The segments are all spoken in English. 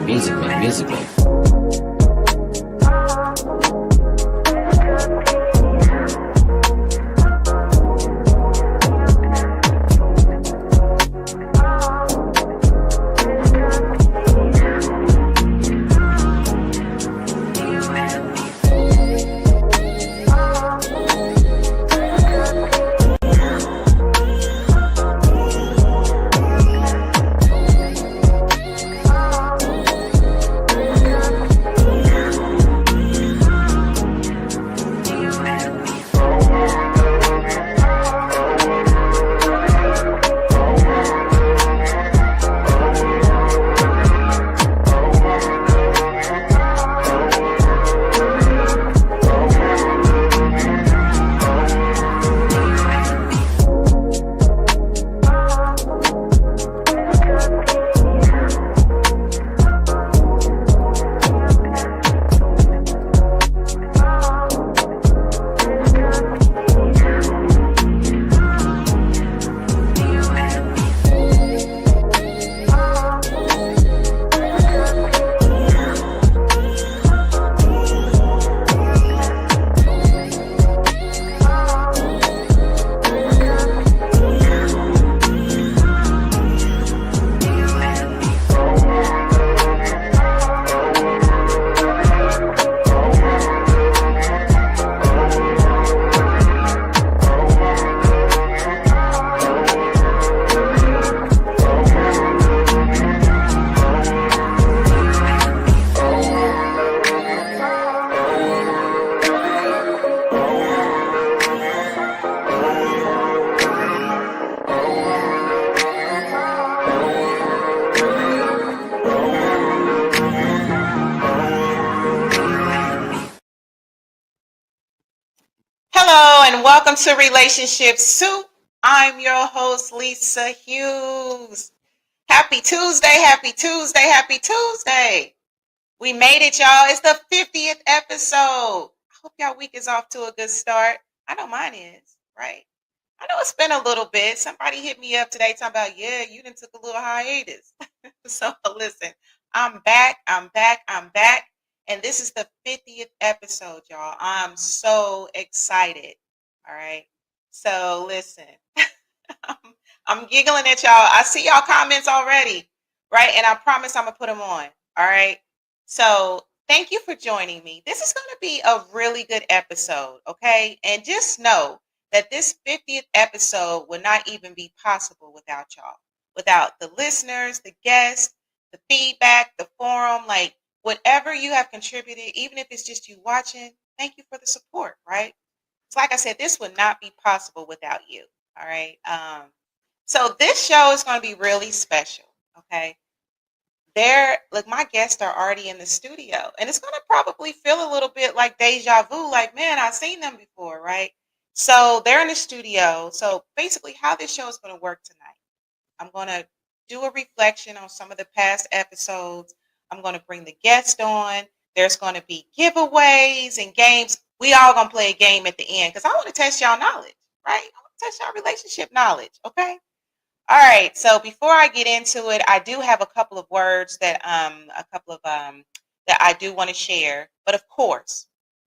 Music Man. Hello and welcome to Relationship Soup. I'm your host, Lisa Hughes. Happy Tuesday, happy Tuesday, happy Tuesday. We made it, y'all. It's the 50th episode. I hope y'all week is off to a good start. I know mine is, right? I know it's been a little bit. Somebody hit me up today talking about, yeah, you done took a little hiatus. So listen, I'm back. And this is the 50th episode, y'all. I'm so excited. All right. So listen, I'm, I'm giggling at y'all. I see y'all comments already, right? And I promise I'm going to put them on. All right. So thank you for joining me. This is going to be a really good episode. Okay. And just know that this 50th episode would not even be possible without y'all, without the listeners, the guests, the feedback, the forum, like whatever you have contributed, even if it's just you watching, thank you for the support, right? It's like I said, this would not be possible without you. All right. So this show is going to be really special. Okay. Look, my guests are already in the studio, and it's going to probably feel a little bit like deja vu, like, man, I've seen them before, right? So they're in the studio. So basically, how this show is going to work tonight, I'm going to do a reflection on some of the past episodes. I'm going to bring the guest on. There's going to be giveaways and games. We all going to play a game at the end because I want to test y'all knowledge, right? I want to test y'all relationship knowledge, okay? All right. So before I get into it, I do have a couple of words that that I do want to share. But of course,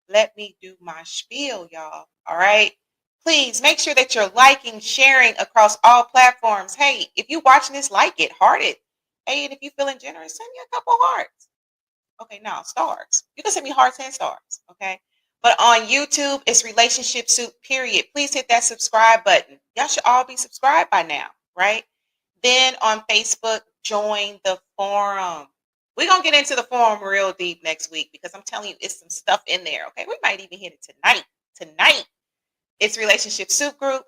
let me do my spiel, y'all. All right. Please make sure that you're liking, sharing across all platforms. Hey, if you're watching this, like it, heart it. Hey, and if you're feeling generous, send me a couple hearts. Okay, now stars. You can send me hearts and stars. Okay. But on YouTube, it's Relationship Soup, period. Please hit that subscribe button. Y'all should all be subscribed by now, right? Then on Facebook, join the forum. We're going to get into the forum real deep next week because I'm telling you, it's some stuff in there. Okay. We might even hit it tonight. Tonight, it's Relationship Soup Group.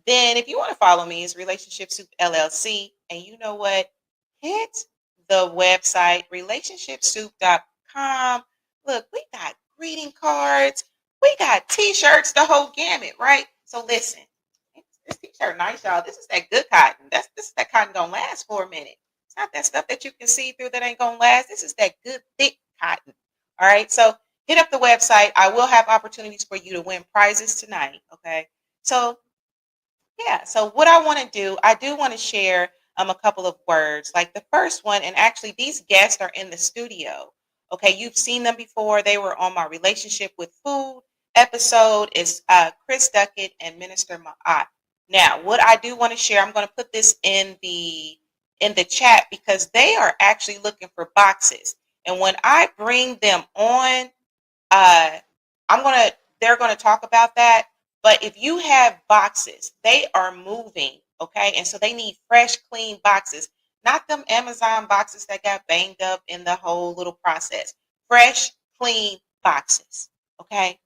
Then if you want to follow me, it's Relationship Soup LLC. And you know what? Hit the website, relationshipsoup.com. Look, we got greeting cards. We got t-shirts, the whole gamut, right? So listen, this t-shirt nice, y'all. This is that good cotton. This is that cotton gonna last for a minute. It's not that stuff that you can see through that ain't gonna last. This is that good thick cotton. All right. So hit up the website. I will have opportunities for you to win prizes tonight. Okay. So yeah. So what I want to do, I do want to share a couple of words. Like the first one, and actually these guests are in the studio. Okay, you've seen them before. They were on my relationship with food episode. Is Chris Duckett and Minister Ma'at. Now, what I do want to share, I'm going to put this in the chat because they are actually looking for boxes. And when I bring them on, uh, they're gonna talk about that. But if you have boxes, they are moving, okay, and so they need fresh, clean boxes, not them Amazon boxes that got banged up in the whole little process. Fresh, clean boxes, okay.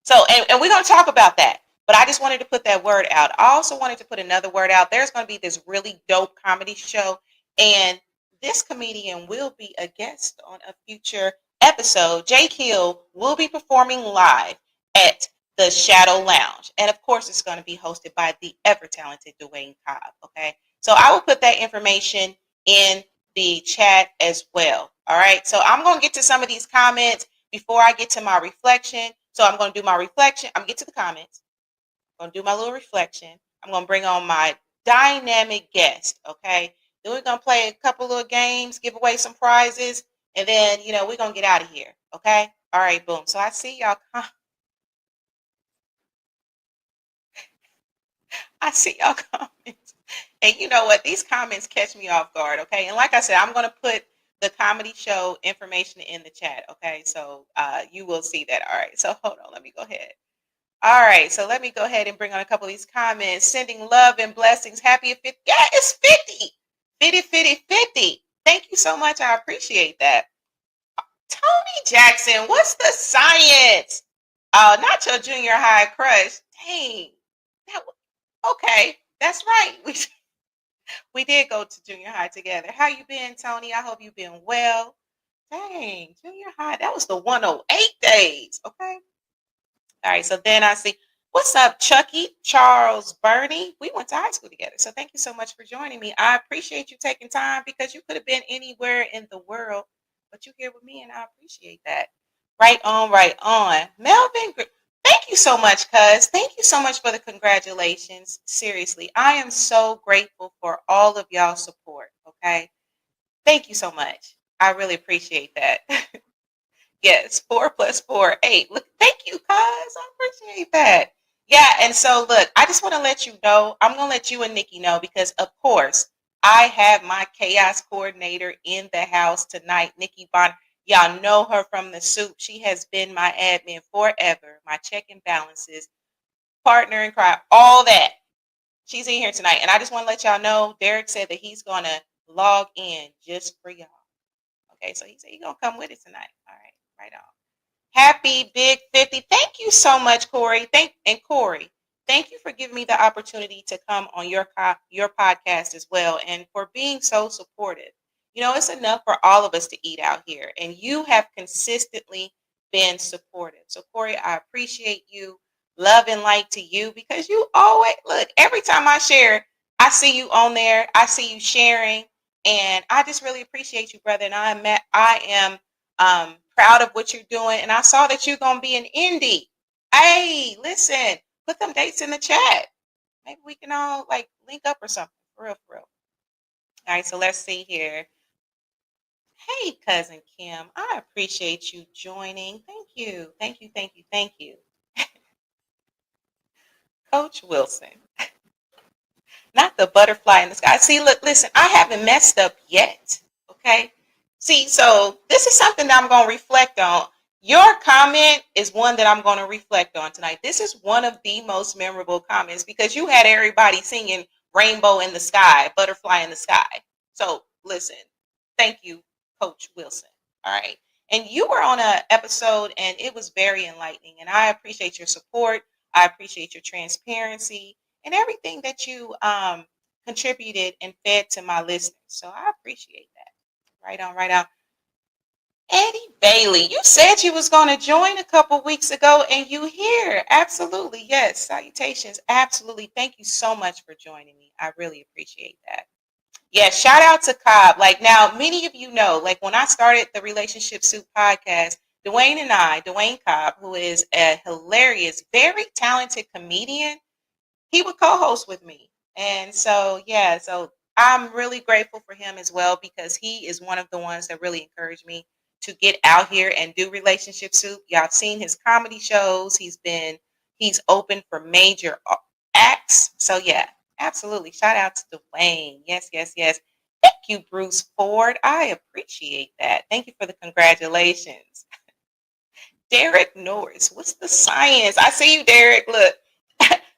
So, and we're going to talk about that. But I just wanted to put that word out. I also wanted to put another word out. There's going to be this really dope comedy show, and this comedian will be a guest on a future episode. Jake Hill will be performing live at the Shadow Lounge. And of course, it's going to be hosted by the ever talented Dwayne Cobb. Okay. So I will put that information in the chat as well. All right. So I'm going to get to some of these comments before I get to my reflection. So I'm going to do my reflection. I'm going to get to the comments. I'm going to do my little reflection. I'm going to bring on my dynamic guest. Okay. Then we're going to play a couple of games, give away some prizes, and then, we're going to get out of here. Okay. All right. Boom. So I see y'all. I see y'all comments. And you know what? These comments catch me off guard. Okay. And like I said, I'm going to put the comedy show information in the chat. Okay. So you will see that. All right. So hold on. Let me go ahead. All right. So let me go ahead and bring on a couple of these comments. Sending love and blessings. Happy 50. Yeah, it's 50. 50, 50, 50. Thank you so much. I appreciate that. Tony Jackson, what's the science? Oh, not your junior high crush. Dang. Okay. That's right. We did go to junior high together. How you been, Tony? I hope you've been well. Dang, junior high. That was the 108 days. Okay. All right. So then I see, what's up, Chucky, Charles, Bernie? We went to high school together. So thank you so much for joining me. I appreciate you taking time because you could have been anywhere in the world, but you're here with me and I appreciate that. Right on, right on. Melvin, thank you so much, cuz. Thank you so much for the congratulations. Seriously, I am so grateful for all of y'all's support. Okay. Thank you so much. I really appreciate that. Yes, 4 plus 4, 8. Look, thank you, cuz. I appreciate that. Yeah, and so look, I just want to let you know, I'm gonna let you and Nikki know because of course I have my chaos coordinator in the house tonight, Nikki Bonner. Y'all know her from the soup. She has been my admin forever, my check and balances, partner in crime, all that. She's in here tonight. And I just want to let y'all know, Derek said that he's gonna log in just for y'all. Okay, so he said he's gonna come with it tonight. All right, right on. Happy Big 50. Thank you so much, Corey. Corey, thank you for giving me the opportunity to come on your podcast as well and for being so supportive. It's enough for all of us to eat out here, and you have consistently been supportive. So, Corey, I appreciate you. Love and light to you because you always look, every time I share, I see you on there. I see you sharing, and I just really appreciate you, brother. And I am proud of what you're doing. And I saw that you're going to be in Indy. Hey, listen, put them dates in the chat. Maybe we can all like link up or something. For real, for real. All right, so let's see here. Hey, cousin Kim, I appreciate you joining. Thank you. Thank you. Thank you. Thank you. Coach Wilson. Not the butterfly in the sky. See, look, listen, I haven't messed up yet. Okay. See, so this is something that I'm going to reflect on. Your comment is one that I'm going to reflect on tonight. This is one of the most memorable comments because you had everybody singing Rainbow in the Sky, Butterfly in the Sky. So listen, thank you, Coach Wilson. All right. And you were on an episode and it was very enlightening. And I appreciate your support. I appreciate your transparency and everything that you contributed and fed to my listeners. So I appreciate that. Right on, right on. Eddie Bailey, you said you was going to join a couple weeks ago and you here. Absolutely. Yes. Salutations. Absolutely. Thank you so much for joining me. I really appreciate that. Yeah. Shout out to Cobb. Like now, many of you know, like when I started the Relationship Soup podcast, Dwayne Cobb, who is a hilarious, very talented comedian, he would co-host with me. And so, yeah, so I'm really grateful for him as well because he is one of the ones that really encouraged me to get out here and do relationship soup. Y'all have seen his comedy shows. He's open for major acts. So yeah, absolutely. Shout out to Dwayne. Yes, yes, yes. Thank you, Bruce Ford. I appreciate that. Thank you for the congratulations. Derek Norris, what's the science? I see you, Derek. Look,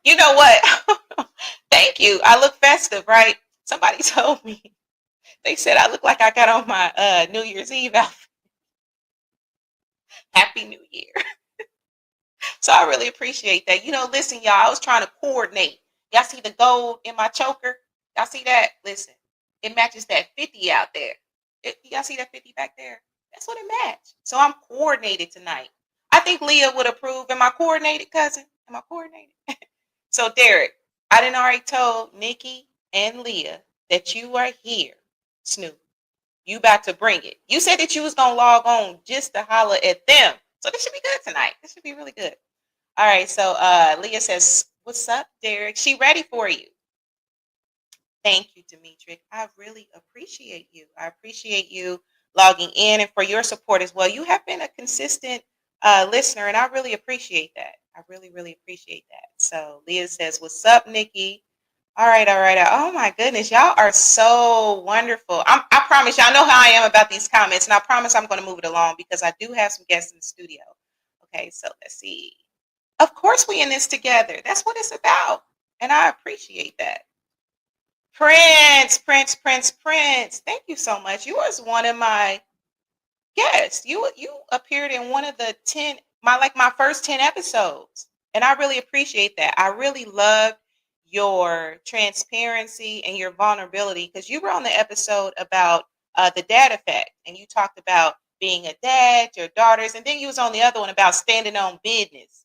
you know what? Thank you. I look festive, right? Somebody told me. They said I look like I got on my New Year's Eve outfit. Happy New Year. So I really appreciate that. Listen, y'all, I was trying to coordinate. Y'all see the gold in my choker? Y'all see that? Listen, it matches that 50 out there. Y'all see that 50 back there? That's what it matched. So I'm coordinated tonight. I think Leah would approve. Am I coordinated, cousin? Am I coordinated? So, Derek, I didn't already told Nikki and Leah that you are here, Snoop. You about to bring it. You said that you was gonna log on just to holler at them. So this should be good tonight. This should be really good. All right. So Leah says, "What's up, Derek? She ready for you." Thank you, Demetric. I really appreciate you. I appreciate you logging in and for your support as well. You have been a consistent listener, and I really appreciate that. I really, really appreciate that. So Leah says, "What's up, Nikki?" All right, all right. Oh my goodness, y'all are so wonderful. I promise y'all know how I am about these comments, and I promise I'm going to move it along because I do have some guests in the studio. Okay, so let's see. Of course, we in this together. That's what it's about, and I appreciate that. Prince, Prince, Prince, Prince. Thank you so much. You was one of my guests. You appeared in one of the 10 my first 10 episodes. And I really appreciate that. I really loved your transparency and your vulnerability because you were on the episode about the dad effect and you talked about being a dad, your daughters, and then you was on the other one about standing on business.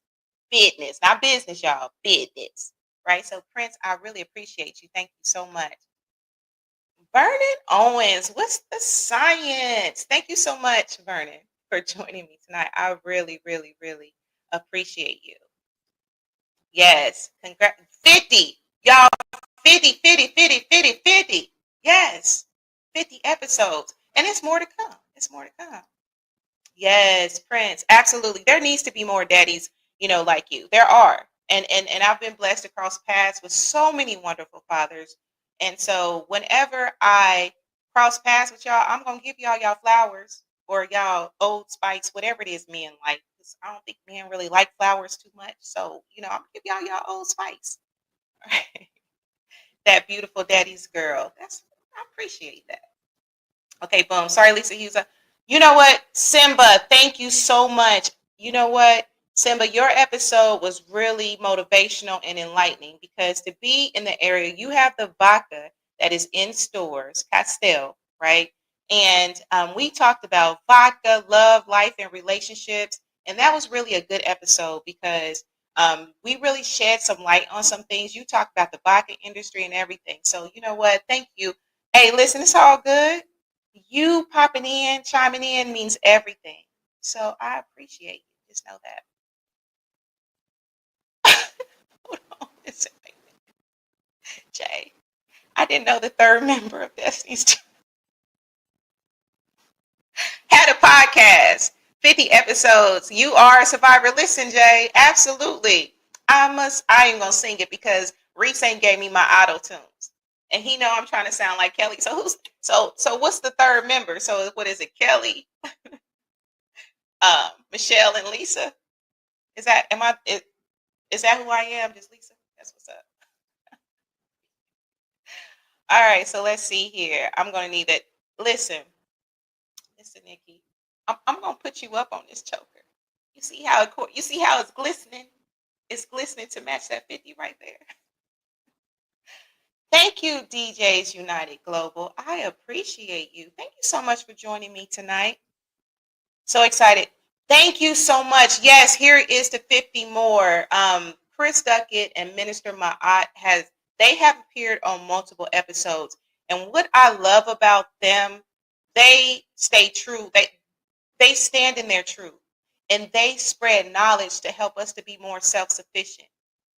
Business, not business, y'all. Business. Right? So Prince, I really appreciate you. Thank you so much. Vernon Owens, what's the science? Thank you so much, Vernon, for joining me tonight. I really, really, really appreciate you. Yes, congrats. 50, y'all, 50, 50, 50, 50, 50. Yes, 50 episodes. And it's more to come. It's more to come. Yes, Prince. Absolutely. There needs to be more daddies, like you. There are. And I've been blessed to cross paths with so many wonderful fathers. And so whenever I cross paths with y'all, I'm gonna give y'all flowers or y'all Old Spice, whatever it is men like. 'Cause I don't think men really like flowers too much. So, I'm gonna give y'all Old Spice. That beautiful daddy's girl. I appreciate that. Okay, boom. Sorry, Lisa Hughes. You know what, Simba? Thank you so much. You know what, Simba? Your episode was really motivational and enlightening because to be in the area, you have the vodka that is in stores, Castell, right? And we talked about vodka, love, life, and relationships. And that was really a good episode because we really shed some light on some things. You talked about the vodka industry and everything. So, you know what? Thank you. Hey, listen, it's all good. You popping in, chiming in means everything. So I appreciate you. Just know that. Hold on. Listen, Jay. I didn't know the third member of Destiny's Child had a podcast. 50 episodes. You are a survivor. Listen, Jay. Absolutely. I ain't gonna sing it because Reese ain't gave me my auto tunes. And he know I'm trying to sound like Kelly. So what's the third member? So what is it? Kelly, Michelle, and Lisa? Is that who I am? Just Lisa? That's what's up. All right, so let's see here. I'm gonna need it. Listen, Nikki. I'm gonna put you up on this choker. You see how it's glistening? It's glistening to match that 50 right there. Thank you, DJs United Global. I appreciate you. Thank you so much for joining me tonight. So excited. Thank you so much. Yes, here is the 50 more. Chris Duckett and Minister Ma'at they have appeared on multiple episodes. And what I love about them, they stay true. They stand in their truth and they spread knowledge to help us to be more self-sufficient.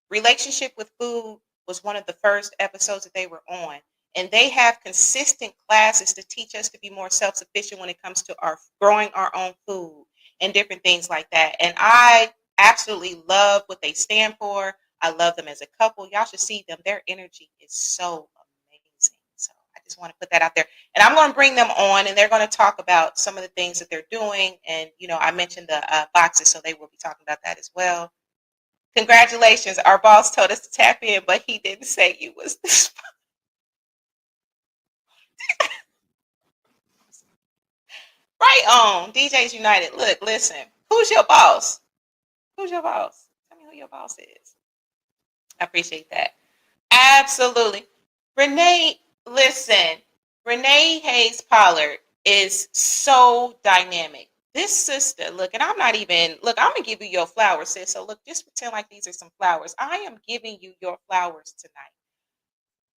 Relationship with food was one of the first episodes that they were on. and they have consistent classes to teach us to be more self-sufficient when it comes to our growing our own food and different things like that. And I absolutely love what they stand for. I love them as a couple. Y'all should see them. Their energy is so amazing. So I just want to put that out there. And I'm going to bring them on, and they're going to talk about some of the things that they're doing. And, I mentioned the boxes, so they will be talking about that as well. Congratulations. Our boss told us to tap in, but he didn't say you was this. Right on. DJs United. Look, listen. Who's your boss? Who's your boss? Tell me who your boss is. I appreciate that. Absolutely. Renee, listen. Renee Hayes Pollard is so dynamic. This sister, look, and I'm not even, look, I'm going to give you your flowers, sis. So look, just pretend like these are some flowers. I am giving you your flowers tonight.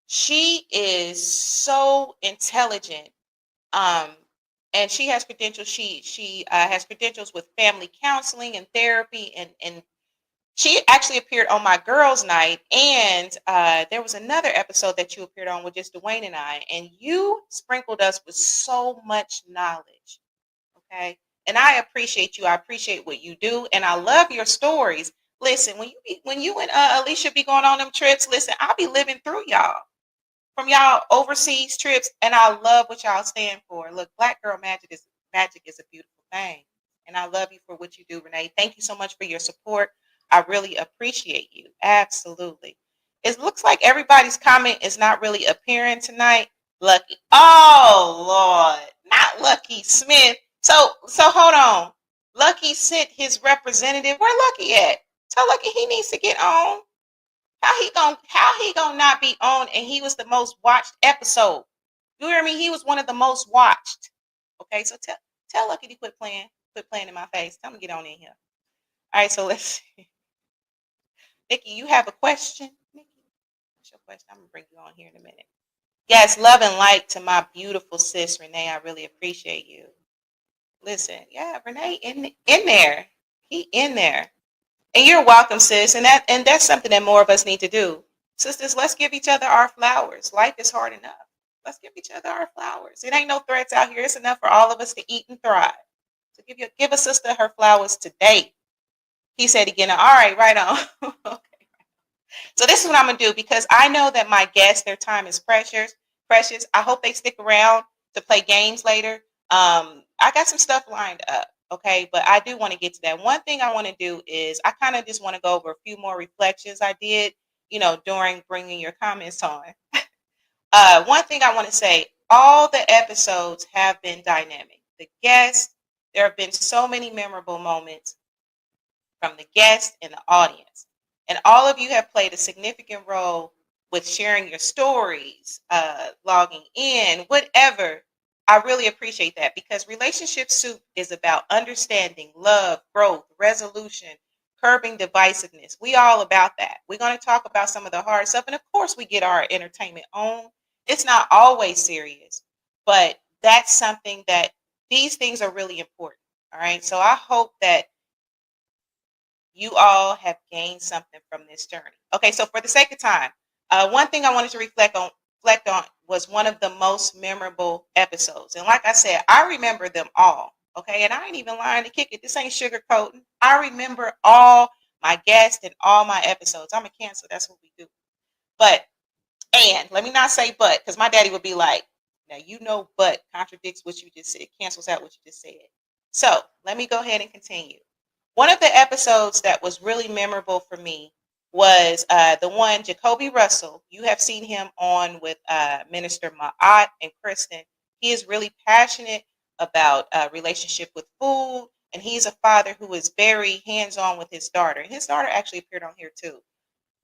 She is so intelligent. And she has credentials. She has credentials with family counseling and therapy, and she actually appeared on my girls' night. And there was another episode that you appeared on with just Dwayne and I, and you sprinkled us with so much knowledge. Okay, and I appreciate you. I appreciate what you do, and I love your stories. Listen, when you and Alicia be going on them trips, listen, I'll be living through y'all. From y'all overseas trips, and I love what y'all stand for. Look, Black Girl Magic is a beautiful thing, and I love you for what you do, Renee. Thank you so much for your support. I really appreciate you. Absolutely. It looks like everybody's comment is not really appearing tonight. Lucky. Oh Lord, not Lucky Smith. So hold on. Lucky sent his representative. Where Lucky at? Tell Lucky he needs to get on. How he gonna not be on, and he was the most watched episode. You hear me? He was one of the most watched. Okay, so tell Lucky to quit playing in my face. Tell him to get on in here. All right, so let's see. Nikki, you have a question? Nikki, what's your question? I'm gonna bring you on here in a minute. Yes, love and light to my beautiful sis Renee. I really appreciate you. Listen, yeah, Renee in there. He in there. And you're welcome, sis. And that's something that more of us need to do. Sisters, let's give each other our flowers. Life is hard enough. Let's give each other our flowers. It ain't no threats out here. It's enough for all of us to eat and thrive. So give a sister her flowers today. He said again, all right on. Okay. So this is what I'm gonna do, because I know that my guests, their time is precious. I hope they stick around to play games later. I got some stuff lined up. Okay, but I do want to get to that. One thing I want to do is I kind of just want to go over a few more reflections I did, during bringing your comments on. One thing I want to say, all the episodes have been dynamic. The guests, there have been so many memorable moments from the guests and the audience. And all of you have played a significant role with sharing your stories, logging in, whatever. I really appreciate that, because Relationship Soup is about understanding, love, growth, resolution, curbing divisiveness. We all about that. We're going to talk about some of the hard stuff. And of course, we get our entertainment on. It's not always serious, but that's something that these things are really important. All right. So I hope that you all have gained something from this journey. Okay. So for the sake of time, one thing I wanted to reflect on was one of the most memorable episodes. And like I said, I remember them all. Okay. And I ain't even lying to kick it. This ain't sugarcoating. I remember all my guests and all my episodes. I'm a Cancer. That's what we do. And let me not say but, because my daddy would be like, now, but contradicts what you just said, cancels out what you just said. So let me go ahead and continue. One of the episodes that was really memorable for me was the one Jacoby Russell. You have seen him on with Minister Ma'at and Kristen. He is really passionate about relationship with food, and he's a father who is very hands-on with his daughter. And his daughter actually appeared on here too.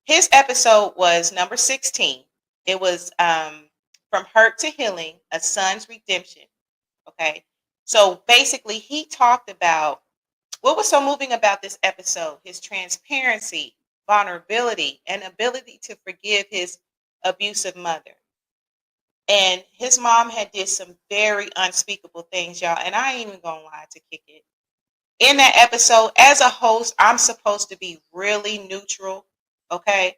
His episode was number 16. It was From Hurt to Healing, A Son's Redemption. Okay. So basically, he talked about what was so moving about this episode: his transparency, vulnerability, and ability to forgive his abusive mother. And his mom had did some very unspeakable things, y'all. And I ain't even gonna lie to kick it. In that episode, as a host, I'm supposed to be really neutral. Okay.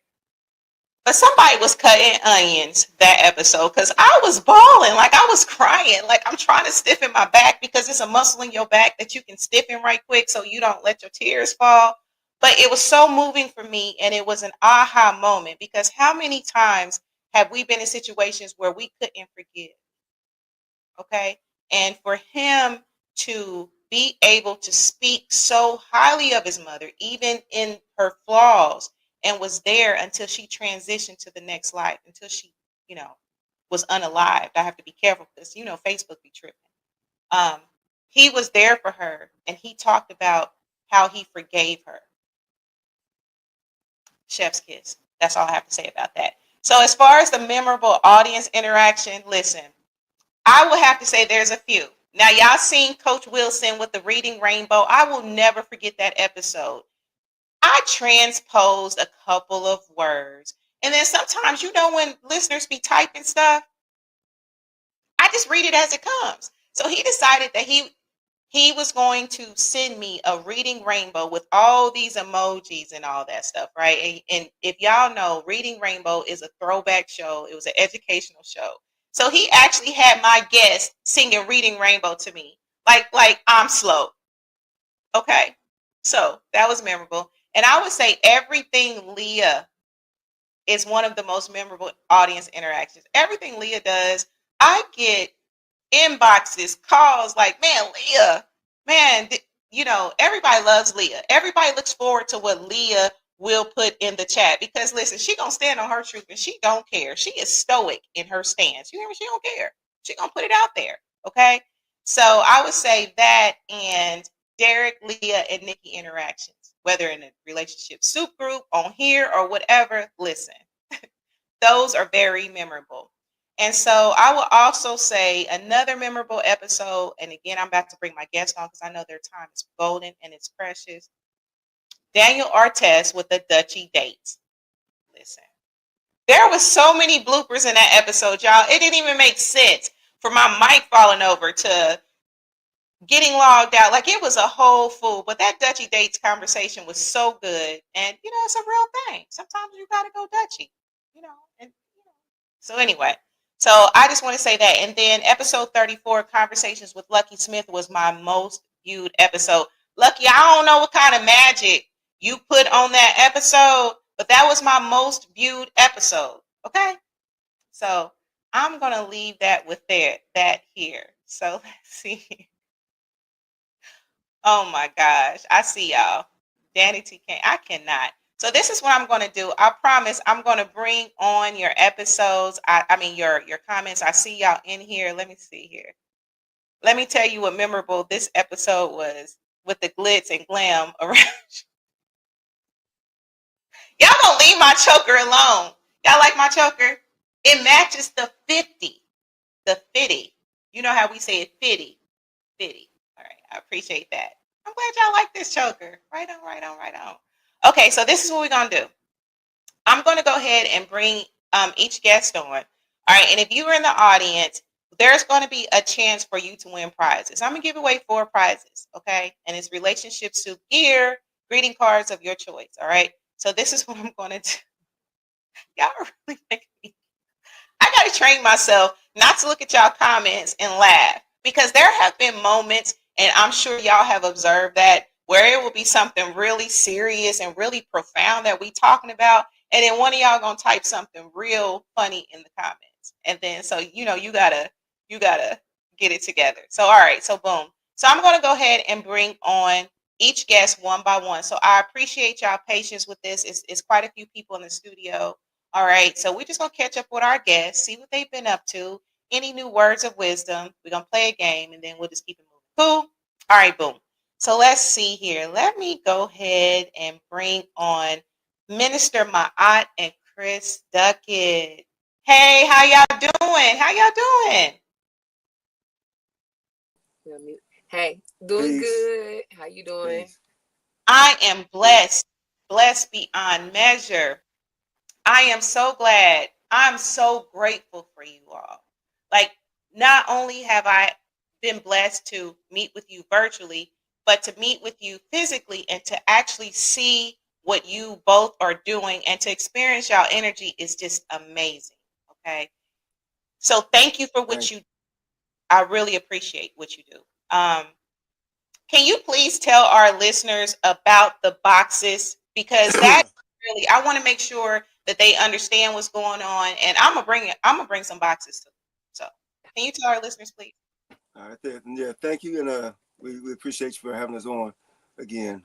But somebody was cutting onions that episode because I was bawling, like I was crying, like I'm trying to stiffen my back because it's a muscle in your back that you can stiffen right quick so you don't let your tears fall. But it was so moving for me, and it was an aha moment because how many times have we been in situations where we couldn't forgive? Okay. And for him to be able to speak so highly of his mother, even in her flaws, and was there until she transitioned to the next life, until she, you know, was unalived. I have to be careful because, Facebook be tripping. Um, he was there for her, and he talked about how he forgave her. Chef's kiss. That's all I have to say about that. So, as far as the memorable audience interaction, listen, I will have to say there's a few. Now, y'all seen Coach Wilson with the Reading Rainbow. I will never forget that episode. I transposed a couple of words. And then sometimes, when listeners be typing stuff, I just read it as it comes. So he decided that he was going to send me a Reading Rainbow with all these emojis and all that stuff, right? And if y'all know, Reading Rainbow is a throwback show. It was an educational show. So he actually had my guest singing Reading Rainbow to me, like I'm slow. Okay, so that was memorable. And I would say everything Leah is one of the most memorable audience interactions. Everything Leah does, I get inboxes, calls like, man, Leah, man, everybody loves Leah. Everybody looks forward to what Leah will put in the chat because listen, she gonna stand on her truth and she don't care. She is stoic in her stance. You hear me? She don't care. She gonna put it out there. Okay. So I would say that and Derek, Leah, and Nikki interactions, whether in a relationship soup group on here or whatever, listen, those are very memorable. And so I will also say another memorable episode, and again, I'm about to bring my guest on because I know their time is golden and it's precious. Daniel Artest with the Dutchie dates. Listen, there was so many bloopers in that episode, y'all. It didn't even make sense for my mic falling over to getting logged out. Like it was a whole fool. But that Dutchie dates conversation was so good. And, it's a real thing. Sometimes you got to go Dutchie, and so anyway, so I just want to say that. And then episode 34, Conversations with Lucky Smith, was my most viewed episode. Lucky, I don't know what kind of magic you put on that episode, but that was my most viewed episode. Okay. So I'm going to leave that with that here. So let's see. Oh my gosh. I see y'all. Danny TK. I cannot. So this is what I'm going to do. I promise I'm going to bring on your episodes. I mean your comments. I see y'all in here. Let me see here. Let me tell you what memorable this episode was with the glitz and glam around. Y'all don't leave my choker alone. Y'all like my choker? It matches the 50. The 50. You know how we say it 50. 50. All right. I appreciate that. I'm glad y'all like this choker. Right on, right on, right on. Okay, so this is what we're going to do. I'm going to go ahead and bring each guest on. All right, and if you are in the audience, there's going to be a chance for you to win prizes. I'm going to give away 4 prizes, okay? And it's relationship soup gear, greeting cards of your choice, all right? So this is what I'm going to do. Y'all are really making me. I got to train myself not to look at y'all comments and laugh because there have been moments, and I'm sure y'all have observed that, where it will be something really serious and really profound that we talking about, and then one of y'all gonna type something real funny in the comments, and then so you gotta get it together. So all right, so boom. So I'm gonna go ahead and bring on each guest one by one. So I appreciate y'all patience with this. It's quite a few people in the studio. All right, so we're just gonna catch up with our guests, see what they've been up to, any new words of wisdom. We're gonna play a game, and then we'll just keep it moving. Cool. All right, boom. So let's see here. Let me go ahead and bring on Minister Ma'at and Chris Duckett. Hey, how y'all doing? How y'all doing? Hey, doing good. How you doing? I am blessed, blessed beyond measure. I am so glad. I'm so grateful for you all. Like, not only have I been blessed to meet with you virtually, but to meet with you physically and to actually see what you both are doing and to experience y'all energy is just amazing. Okay. So thank you for what you, I really appreciate what you do. Can you please tell our listeners about the boxes? Because that really, I want to make sure that they understand what's going on, and I'm gonna bring some boxes too. So, can you tell our listeners, please? All right, yeah, thank you, and we appreciate you for having us on again.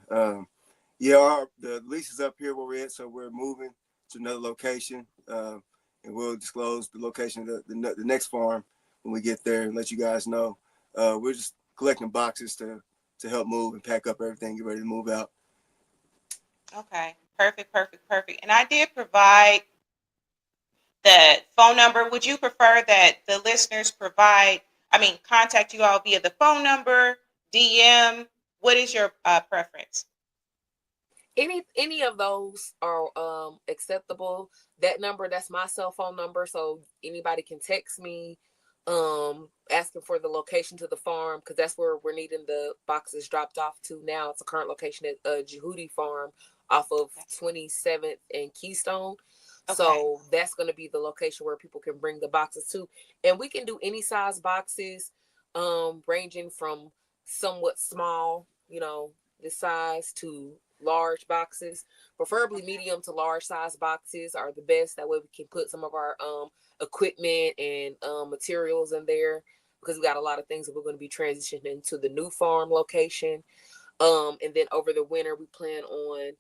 Yeah, the lease is up here where we're at, so we're moving to another location, and we'll disclose the location of the next farm when we get there and let you guys know. We're just collecting boxes to help move and pack up everything, get ready to move out. Okay, perfect. And I did provide the phone number. Would you prefer that the listeners contact you all via the phone number, DM? What is your preference? Any of those are acceptable. That number, that's my cell phone number, so anybody can text me asking for the location to the farm, because that's where we're needing the boxes dropped off to now. It's a current location at Jehudi Farm off of 27th and Keystone. Okay. So that's going to be the location where people can bring the boxes to, and we can do any size boxes, ranging from somewhat small, this size, to large boxes. Preferably medium to large size boxes are the best. That way we can put some of our equipment and materials in there, because we got a lot of things that we're going to be transitioning into the new farm location. And then over the winter we plan on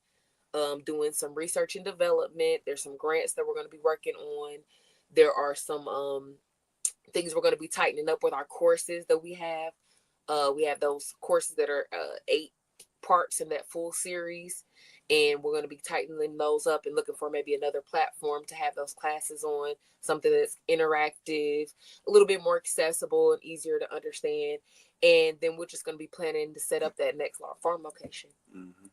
doing some research and development. There's some grants that we're going to be working on. There are some things we're going to be tightening up with our courses that we have. We have those courses that are 8 parts in that full series, and we're going to be tightening those up and looking for maybe another platform to have those classes on, something that's interactive, a little bit more accessible and easier to understand. And then we're just going to be planning to set up that next farm location. Mm-hmm.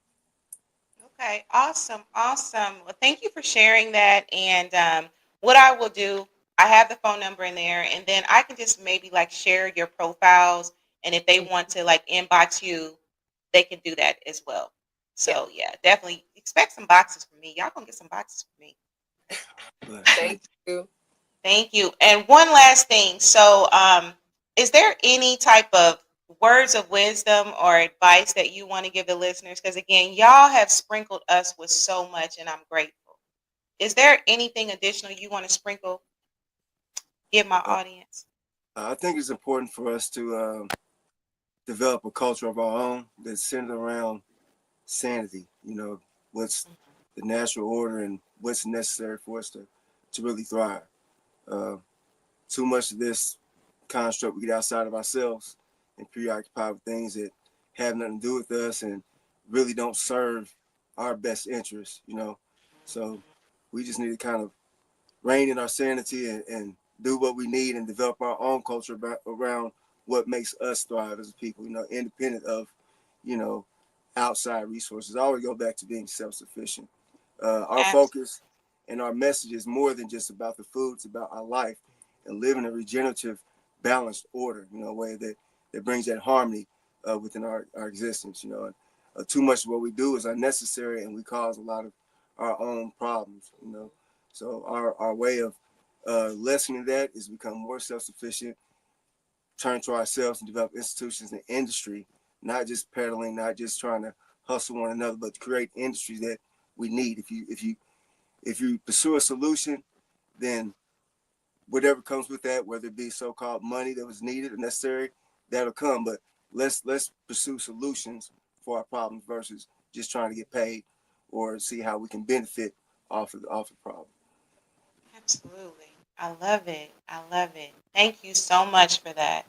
Okay, awesome. Well, thank you for sharing that. And what I will do, I have the phone number in there, and then I can just maybe share your profiles, and if they want to inbox you, they can do that as well. So yeah, definitely expect some boxes from me. Y'all gonna get some boxes from me. Thank you. Thank you. And one last thing. So is there any type of words of wisdom or advice that you want to give the listeners? Because again, y'all have sprinkled us with so much, and I'm grateful. Is there anything additional you want to sprinkle, give my audience? I think it's important for us to develop a culture of our own that's centered around sanity. What's the natural order and what's necessary for us to really thrive. Too much of this construct, we get outside of ourselves and preoccupied with things that have nothing to do with us and really don't serve our best interests, So we just need to kind of rein in our sanity and do what we need and develop our own culture around what makes us thrive as a people, independent of, outside resources. I always go back to being self-sufficient. Our focus and our message is more than just about the food. It's about our life and living a regenerative, balanced order, a way that brings that harmony within our existence, too much of what we do is unnecessary, and we cause a lot of our own problems, So our way of lessening that is become more self-sufficient, turn to ourselves and develop institutions and industry, not just peddling, not just trying to hustle one another, but create industries that we need. If you pursue a solution, then whatever comes with that, whether it be so-called money that was needed or necessary, that'll come. But let's pursue solutions for our problems versus just trying to get paid or see how we can benefit off of the problem. Absolutely. I love it. Thank you so much for that.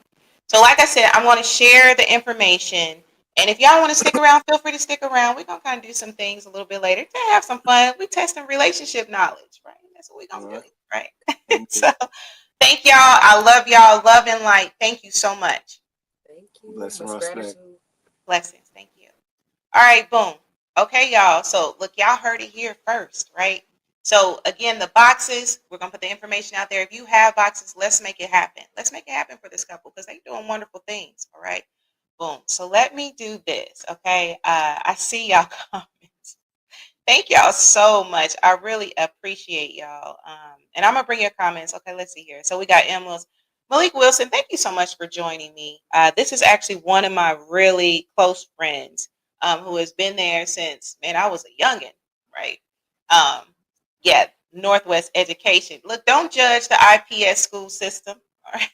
So like I said, I'm going to share the information. And if y'all want to stick around, feel free to stick around. We're going to kind of do some things a little bit later to have some fun. We testing relationship knowledge, right? That's what we're going to do, right? So thank y'all. I love y'all. Love and light. Thank you so much. Thank you. Blessings, respect. Blessings. Thank you. All right, boom. Okay, y'all. So look, y'all heard it here first, right? So again, the boxes, we're going to put the information out there. If you have boxes, let's make it happen. Let's make it happen for this couple because they're doing wonderful things. All right. Boom. So let me do this. Okay. I see y'all comments. Thank y'all so much. I really appreciate y'all. And I'm gonna bring your comments. Okay, let's see here. So we got Emerald. Malik Wilson, thank you so much for joining me. This is actually one of my really close friends who has been there since, man, I was a youngin', right? Yeah, Northwest Education. Look, don't judge the IPS school system. All right.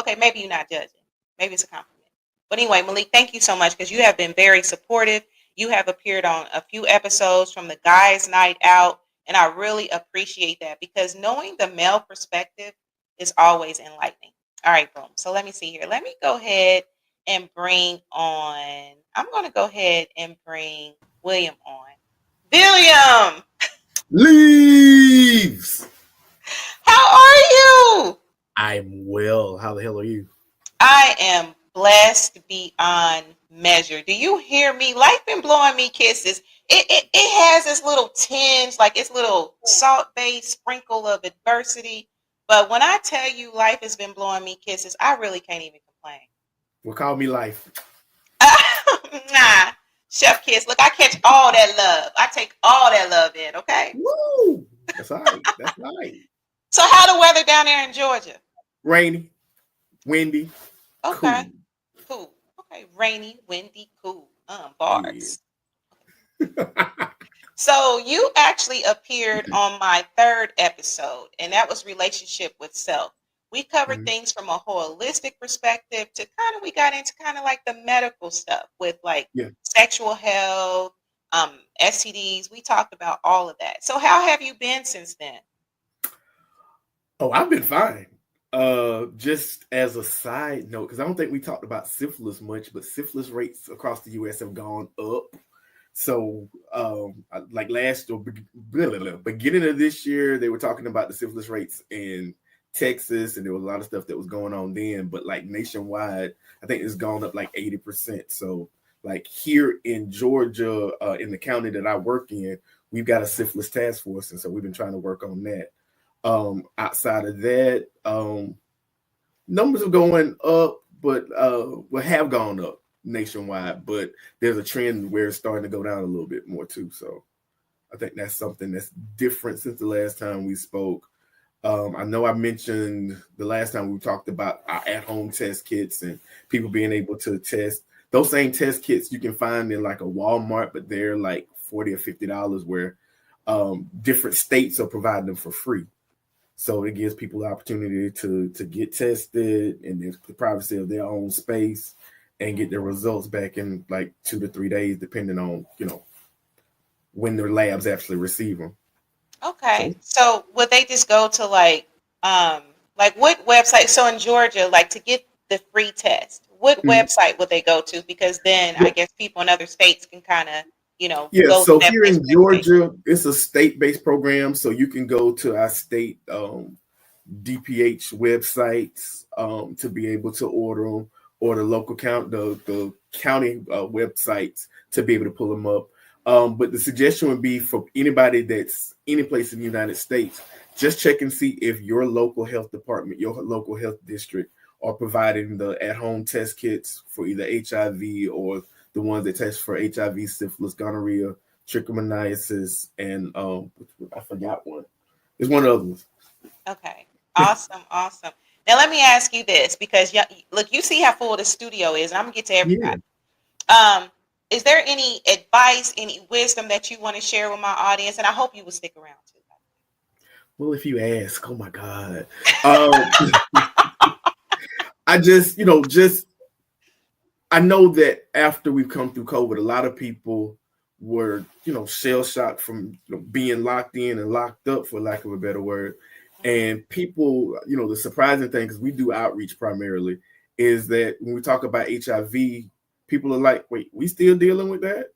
Okay, maybe you're not judging. Maybe it's a compliment. But anyway, Malik, thank you so much because you have been very supportive. You have appeared on a few episodes from the Guys Night Out, and I really appreciate that because knowing the male perspective is always enlightening. All right, boom. So let me see here. Let me go ahead and bring on, I'm going to go ahead and bring William on. William! Leaves. How are you? I'm well. How the hell are you? I am blessed beyond measure. Do you hear me? Life been blowing me kisses. It has this little tinge, like it's little salt-based sprinkle of adversity. But when I tell you life has been blowing me kisses, I really can't even complain. Well, call me life. Nah, Chef Kiss. Look, I catch all that love. I take all that love in, okay? Woo! That's all right. That's all right. So how the weather down there in Georgia? Rainy, windy, Okay. Cool. Okay. Rainy, windy, cool. Bars. Yeah. So you actually appeared on my third episode, and that was relationship with self. We covered things from a holistic perspective to we got into kind of like the medical stuff with like sexual health, STDs. We talked about all of that. So how have you been since then? Oh, I've been fine. Just as a side note, because I don't think we talked about syphilis much, but syphilis rates across the U.S. have gone up. So, like beginning of this year, they were talking about the syphilis rates in Texas, and there was a lot of stuff that was going on then. But like nationwide, I think it's gone up like 80%. So, like here in Georgia, in the county that I work in, we've got a syphilis task force, and so we've been trying to work on that. Outside of that, numbers are going up, but have gone up nationwide, but there's a trend where it's starting to go down a little bit more too. So I think that's something that's different since the last time we spoke. I know I mentioned the last time we talked about our at-home test kits and people being able to test. Those same test kits you can find in like a Walmart, but they're like $40 or $50 where different states are providing them for free. So it gives people the opportunity to get tested in the privacy of their own space and get their results back in like 2 to 3 days, depending on, when their labs actually receive them. Okay. So would they just go to like what website? So in Georgia, like to get the free test, what website would they go to? Because then I guess people in other states can kind of, go so to here in Georgia, it's a state-based program. So you can go to our state DPH websites to be able to order them, or the local the county websites to be able to pull them up. But the suggestion would be for anybody that's any place in the United States, just check and see if your local health department, your local health district are providing the at-home test kits for either HIV or the ones that test for HIV, syphilis, gonorrhea, trichomoniasis, and I forgot one. There's one of them. Okay. Awesome. Awesome. Now let me ask you this, because look, you see how full the studio is, and I'm gonna get to everybody. Is there any advice, any wisdom that you want to share with my audience? And I hope you will stick around too. Well, if you ask, oh my God. I just, I know that after we've come through COVID, a lot of people were, shell shocked from being locked in and locked up, for lack of a better word. And people, the surprising thing, because we do outreach primarily, is that when we talk about HIV, people are like, wait, we still dealing with that?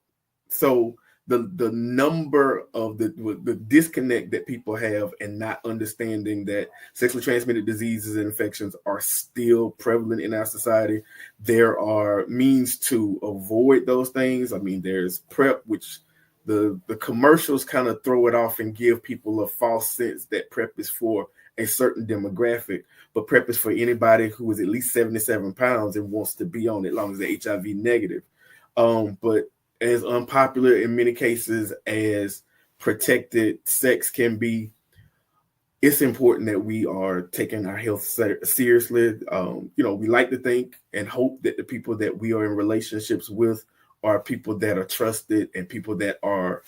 So the number of the disconnect that people have and not understanding that sexually transmitted diseases and infections are still prevalent in our society. There are means to avoid those things. I mean, there's PrEP, which the commercials kind of throw it off and give people a false sense that PrEP is for a certain demographic, but PrEP is for anybody who is at least 77 pounds and wants to be on it, as long as they're HIV negative. But as unpopular in many cases as protected sex can be, it's important that we are taking our health seriously. We like to think and hope that the people that we are in relationships with are people that are trusted and people that are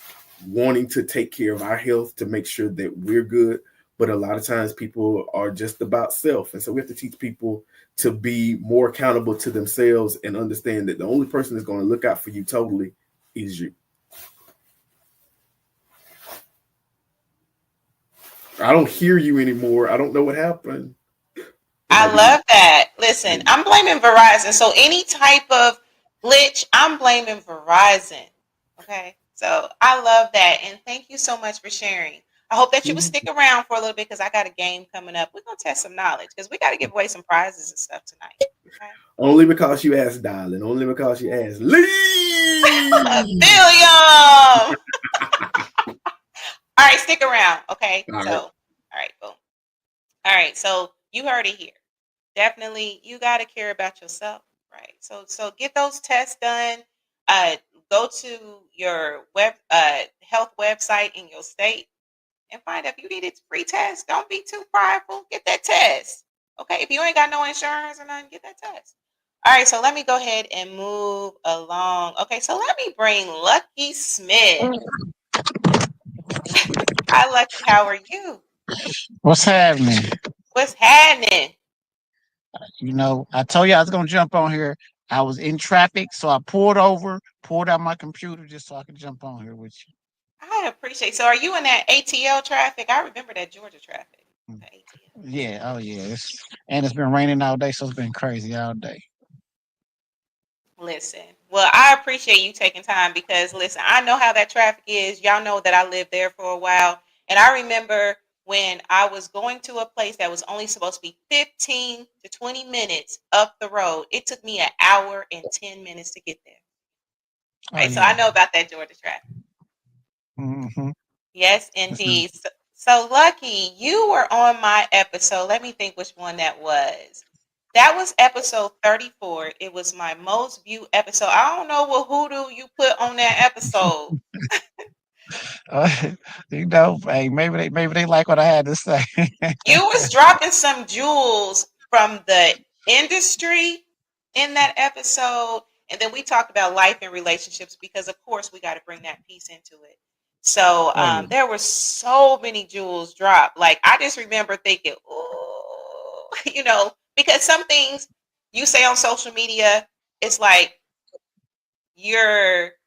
wanting to take care of our health to make sure that we're good. But a lot of times people are just about self. And so we have to teach people to be more accountable to themselves and understand that the only person that's going to look out for you totally is you. I don't hear you anymore. I don't know what happened. I love that. Listen, I'm blaming Verizon. So any type of glitch, I'm blaming Verizon. Okay. So I love that. And thank you so much for sharing. I hope that you will stick around for a little bit because I got a game coming up. We're going to test some knowledge because we got to give away some prizes and stuff tonight. Okay? Only because you asked, darling. Only because you asked. William! All right, stick around. Okay. All right. All right, boom. All right. So you heard it here. Definitely, you got to care about yourself, right? So get those tests done. Go to your health website in your state and find out if you need a free test. Don't be too prideful. Get that test. Okay. If you ain't got no insurance or nothing, get that test. All right. So let me go ahead and move along. Okay. So let me bring Lucky Smith. Hi, Lucky. How are you? What's happening? What's happening? I told you I was going to jump on here. I was in traffic, so I pulled over, pulled out my computer just so I could jump on here with you. I appreciate. So are you in that ATL traffic? I remember that Georgia traffic. Yeah. Oh, yeah. It's been raining all day, so it's been crazy all day. Listen, well, I appreciate you taking time because, listen, I know how that traffic is. Y'all know that I lived there for a while. And I remember when I was going to a place that was only supposed to be 15 to 20 minutes up the road. It took me an hour and 10 minutes to get there. Right. So I know about that Georgia traffic. Mm-hmm. Yes, indeed. So, Lucky, you were on my episode. Let me think which one that was. That was episode 34. It was my most viewed episode. I don't know what hoodoo you put on that episode. Hey, maybe they like what I had to say. You was dropping some jewels from the industry in that episode. And then we talked about life and relationships because, of course, we got to bring that piece into it. So there were so many jewels dropped. Like, I just remember thinking, oh, because some things you say on social media, it's like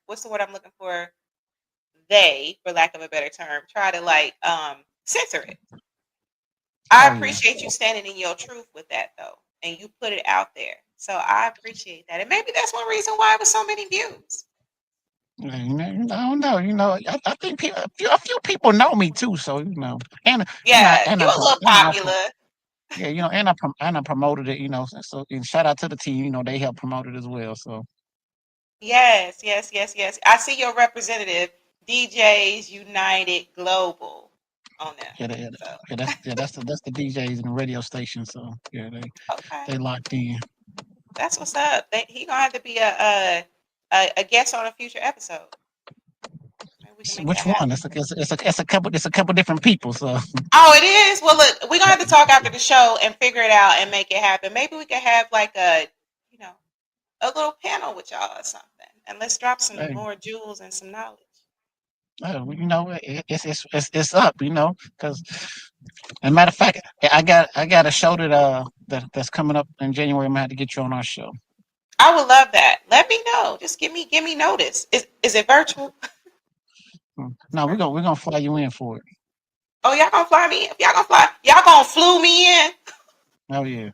what's the word I'm looking for? They, for lack of a better term, try to censor it. I appreciate you standing in your truth with that though, and you put it out there. So I appreciate that, and maybe that's one reason why it was so many views. I don't know. I think a few people know me too, so and you're a little popular. And I promoted it, So and shout out to the team, they helped promote it as well. So yes. I see your representative, DJs United Global, on there. That's the DJs and the radio station. So they locked in. That's what's up. He gonna have to be a guest on a future episode. Which one? It's a couple different people. So. Oh, it is. Well, look, we're gonna have to talk after the show and figure it out and make it happen. Maybe we could have like a little panel with y'all or something, and let's drop some more jewels and some knowledge. It's up, because, as a matter of fact, I got a show that's coming up in January. I'm gonna have to get you on our show. I would love that. Let me know. Just give me notice. Is it virtual? No, we're gonna fly you in for it. Oh, y'all gonna fly me in? Y'all gonna flew me in? Oh yeah.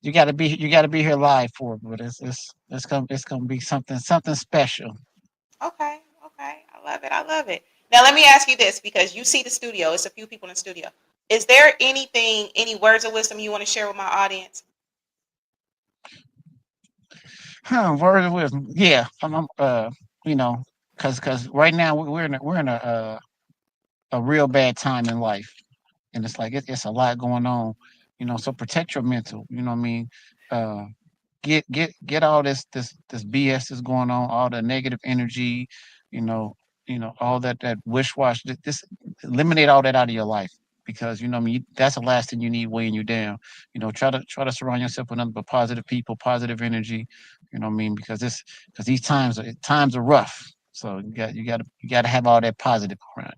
You got to be here live for it, but it's gonna be something special. Okay. I love it. Now let me ask you this, because you see the studio. It's a few people in the studio. Is there any words of wisdom you want to share with my audience? Words of wisdom. Yeah, because right now we're in a real bad time in life, and it's like it's a lot going on. So protect your mental. get all this BS that's going on, all the negative energy, you know, all that wish wash. This eliminate all that out of your life because what I mean that's the last thing you need weighing you down. Try to surround yourself with nothing but positive people, positive energy. What I mean because these times are rough. So you gotta have all that positive around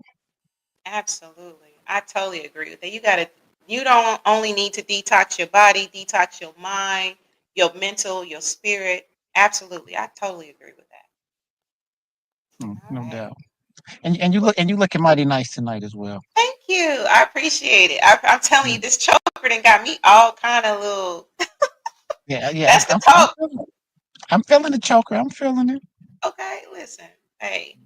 Absolutely. I totally agree with that. You don't only need to detox your body, detox your mind, your mental, your spirit. Absolutely. I totally agree with that. you. All No right. doubt. And you looking mighty nice tonight as well. Thank you. I appreciate it. I'm telling you, Mm. this choker done got me all kind of little. Yeah, yeah. That's the I'm talk. feeling it. I'm feeling the choker. I'm feeling it. Okay, listen. Hey,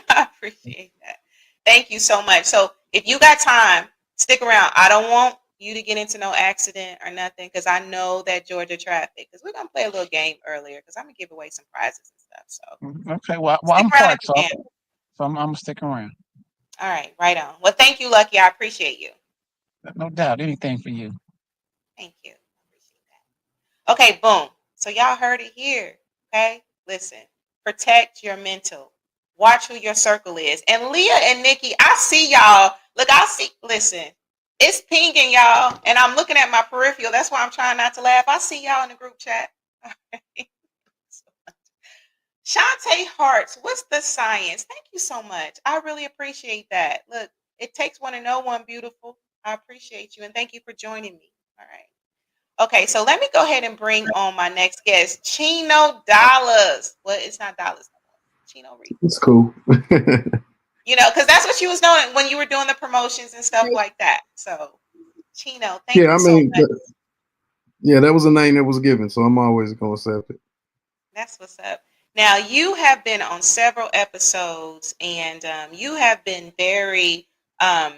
I appreciate that. Thank you so much. So if you got time, stick around. I don't want you to get into no accident or nothing because I know that Georgia traffic. Because we're gonna play a little game earlier because I'm gonna give away some prizes and stuff. So Okay. Well, stick I'm around if parked, you so can. I'm gonna stick around. All right, right on. Well, thank you, Lucky. I appreciate you. No doubt. Anything for you. Thank you. I appreciate that. Okay, boom. So y'all heard it here. Okay, listen. Protect your mental. Watch who your circle is. And Leah and Nikki, I see y'all. Look, I see. Listen, it's pinging y'all, and I'm looking at my peripheral. That's why I'm trying not to laugh. I see y'all in the group chat. Shantae Hearts, what's the science? Thank you so much. I really appreciate that. Look, it takes one to know one, beautiful. I appreciate you, and thank you for joining me. All right. Okay, so let me go ahead and bring on my next guest, Chino Dollars. Well, it's not dollars no more. Chino Reed. It's cool. Because that's what you was doing when you were doing the promotions and stuff like that. So, Chino, thank Yeah, you I so mean, much. yeah, that was a name that was given, so I'm always gonna accept it. That's what's up. Now, you have been on several episodes, and you have been very um,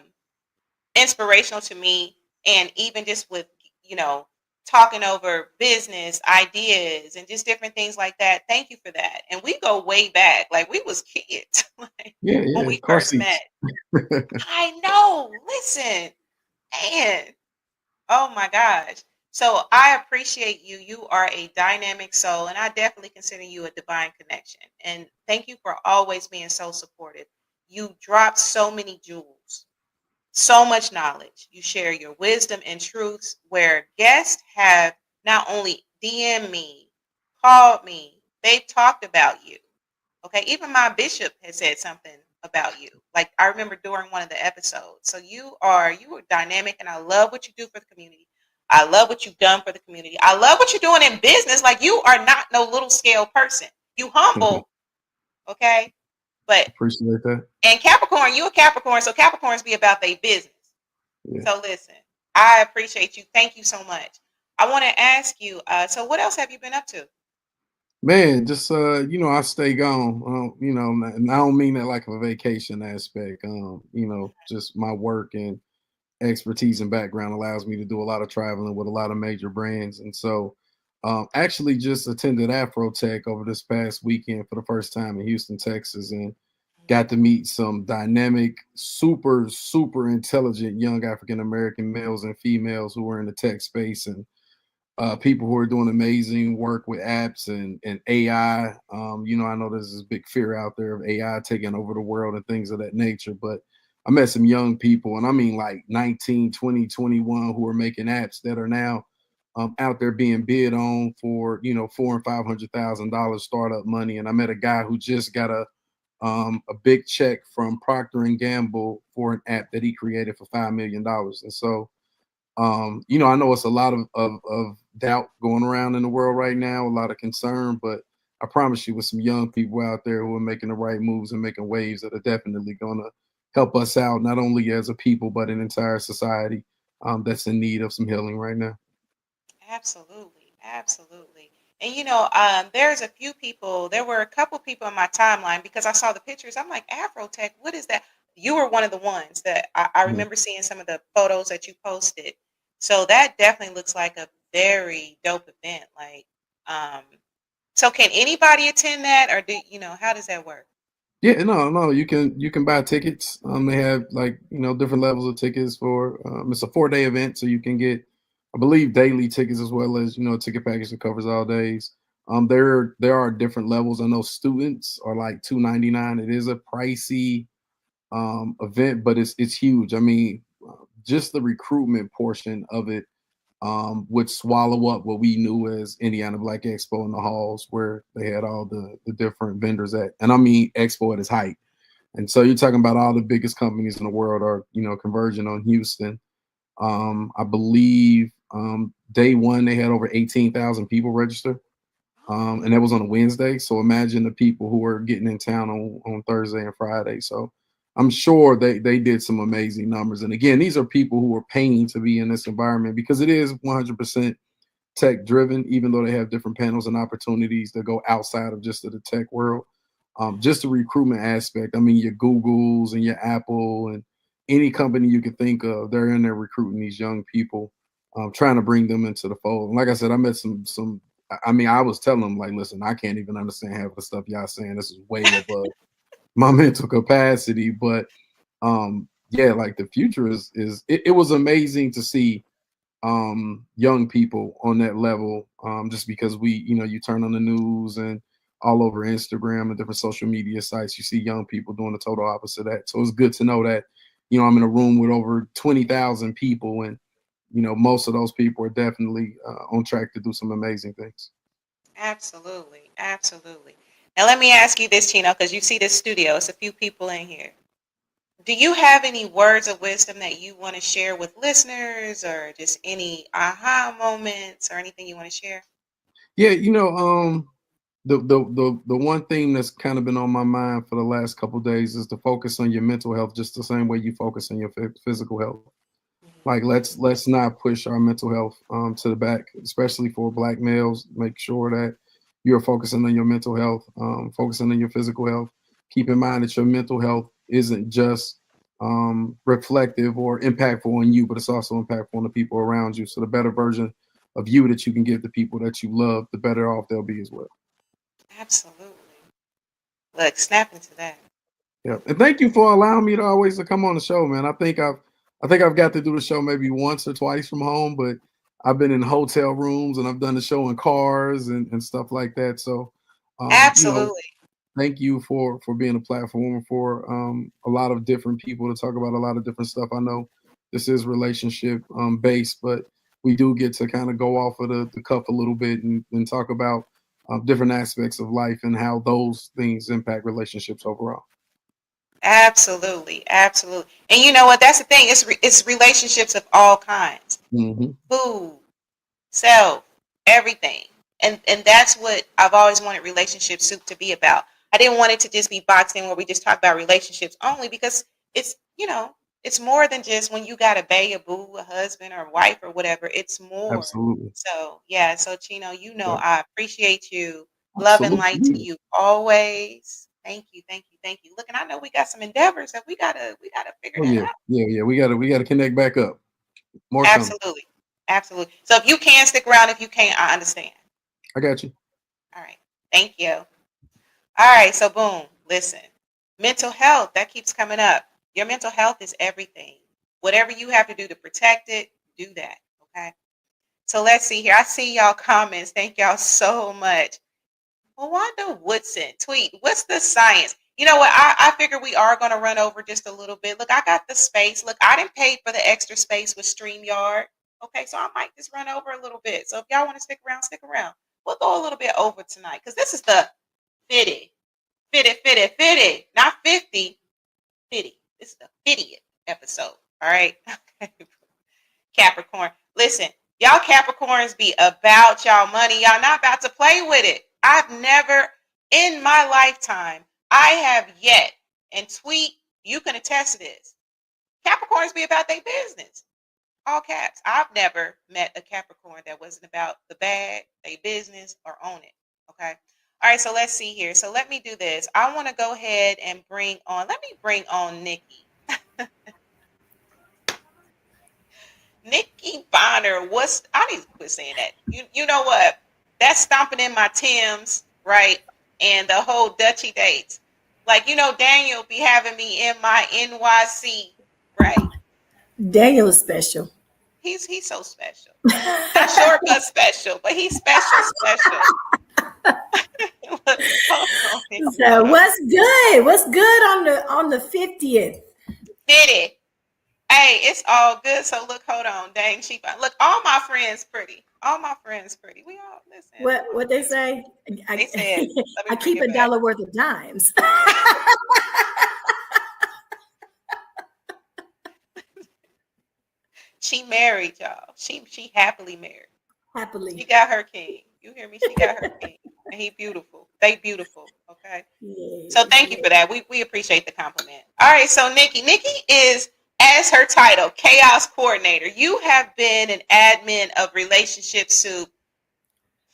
inspirational to me, and even just with you know talking over business ideas and just different things like that. Thank you for that. And we go way back, like we was kids like, Yeah, when yeah, we car first seats. met. I know. Listen, man. Oh my gosh. So I appreciate you. You are a dynamic soul, and I definitely consider you a divine connection. And thank you for always being so supportive. You drop so many jewels, so much knowledge. You share your wisdom and truths where guests have not only DM me, called me, they've talked about you. Okay, even my bishop has said something about you. Like I remember during one of the episodes. So you are dynamic, and I love what you do for the community. I love what you've done for the community. I love what you're doing in business. Like you are not no little scale person. You humble, okay? But Appreciate that. and Capricorn, you a Capricorn, so Capricorns be about their business. Yeah. So listen, I appreciate you. Thank you so much. I want to ask you. So what else have you been up to? Man, just I stay gone. And I don't mean that like a vacation aspect. Just my work and expertise and background allows me to do a lot of traveling with a lot of major brands. And so actually just attended Afrotech over this past weekend for the first time in Houston, Texas, and got to meet some dynamic, super, super intelligent young African American males and females who are in the tech space, and people who are doing amazing work with apps and AI. I know there's this big fear out there of AI taking over the world and things of that nature, but I met some young people, and I mean like 19, 20, 21, who are making apps that are now out there being bid on for, $400,000 and $500,000 startup money. And I met a guy who just got a big check from Procter and Gamble for an app that he created for $5 million. And so, I know it's a lot of doubt going around in the world right now, a lot of concern, but I promise you, with some young people out there who are making the right moves and making waves that are definitely going to help us out, not only as a people, but an entire society that's in need of some healing right now. Absolutely, absolutely. And there's a few people. There were a couple people in my timeline because I saw the pictures. I'm like, Afrotech, what is that? You were one of the ones that I Yeah. remember seeing some of the photos that you posted. So that definitely looks like a very dope event. Like, so can anybody attend that, or how does that work? Yeah, no, you can buy tickets. They have like different levels of tickets for. It's a 4-day event, so you can get I believe daily tickets as well as a ticket package that covers all days. There are different levels. I know students are like $299. It is a pricey event, but it's huge. I mean, just the recruitment portion of it would swallow up what we knew as Indiana Black Expo in the halls where they had all the different vendors at. And I mean Expo at its height. And so you're talking about all the biggest companies in the world are, converging on Houston. I believe day one they had over 18,000 people register. And that was on a Wednesday. So imagine the people who were getting in town on Thursday and Friday. So I'm sure they did some amazing numbers. And again, these are people who are paying to be in this environment because it is 100% tech driven, even though they have different panels and opportunities that go outside of just the tech world. Just the recruitment aspect. I mean, your Googles and your Apple and any company you could think of, they're in there recruiting these young people, trying to bring them into the fold. And like I said, I met some. I mean, I was telling them, like, listen, I can't even understand half of the stuff y'all saying. This is way above my mental capacity. But yeah, like the future it was amazing to see young people on that level, just because you turn on the news and all over Instagram and different social media sites, you see young people doing the total opposite of that. So it's good to know that, I'm in a room with over 20,000 people, and most of those people are definitely on track to do some amazing things. Absolutely. Absolutely. Now, let me ask you this, Chino, because you see this studio, it's a few people in here. Do you have any words of wisdom that you want to share with listeners, or just any aha moments or anything you want to share? Yeah, the one thing that's kind of been on my mind for the last couple of days is to focus on your mental health just the same way you focus on your physical health. Like let's not push our mental health to the back, especially for Black males. Make sure that you're focusing on your mental health, focusing on your physical health. Keep in mind that your mental health isn't just reflective or impactful on you, but it's also impactful on the people around you. So the better version of you that you can give the people that you love, the better off they'll be as well. Absolutely. Look, snap into that. Yeah, and thank you for allowing me to always to come on the show, man. I think I've got to do the show maybe once or twice from home, but I've been in hotel rooms and I've done the show in cars and stuff like that. So, Absolutely. Thank you for being a platform for a lot of different people to talk about a lot of different stuff. I know this is relationship based, but we do get to kind of go off of the cuff a little bit and talk about different aspects of life and how those things impact relationships overall. Absolutely. Absolutely. And you know what? That's the thing. It's relationships of all kinds. Mm-hmm. Food, self, everything. And that's what I've always wanted Relationship Soup to be about. I didn't want it to just be boxed in where we just talk about relationships only, because it's more than just when you got a bae, a boo, a husband or wife or whatever. It's more. Absolutely. So yeah. So Chino, Yeah. I appreciate you. Love and light to you always. Thank you, thank you, thank you. Look, and I know we got some endeavors that we gotta figure that out. Yeah. We gotta connect back up. More Absolutely. Absolutely. So if you can stick around, if you can't, I understand. I got you. All right. Thank you. All right. So boom. Listen. Mental health, that keeps coming up. Your mental health is everything. Whatever you have to do to protect it, do that. Okay. So let's see here. I see y'all comments. Thank y'all so much. Wanda Woodson, tweet, what's the science? You know what? I figure we are going to run over just a little bit. Look, I got the space. Look, I didn't pay for the extra space with StreamYard. Okay, so I might just run over a little bit. So if y'all want to stick around, stick around. We'll go a little bit over tonight because this is the 50, not 50, 50. This is the 50th episode. All right. Capricorn. Listen, y'all Capricorns be about y'all money. Y'all not about to play with it. I've never in my lifetime, I have yet, and tweet, you can attest to this. Capricorns be about their business. All caps. I've never met a Capricorn that wasn't about the bag, their business, or own it. Okay. All right. So let's see here. So let me do this. I want to go ahead and bring on Nikki. Nikki Bonner, I need to quit saying that. You know what? That's stomping in my Timbs, right? And the whole Dutchy dates. Like, Daniel be having me in my NYC, right? Daniel is special. He's so special. Not short but special, but he's special. Look, hold on. So what's good? What's good on the 50th? Did it? Hey, it's all good. So look, hold on. Dang, she look. All my friends pretty. All my friends pretty. We all listen. What they say? They said, let me I keep bring it a dollar worth of dimes. She married, y'all. She happily married. She Happily. got her king. You hear me? She got her king. And he beautiful. They beautiful. Okay. So thank you for that. We appreciate the compliment. All right. So Nikki is, as her title, Chaos Coordinator. You have been an admin of Relationship Soup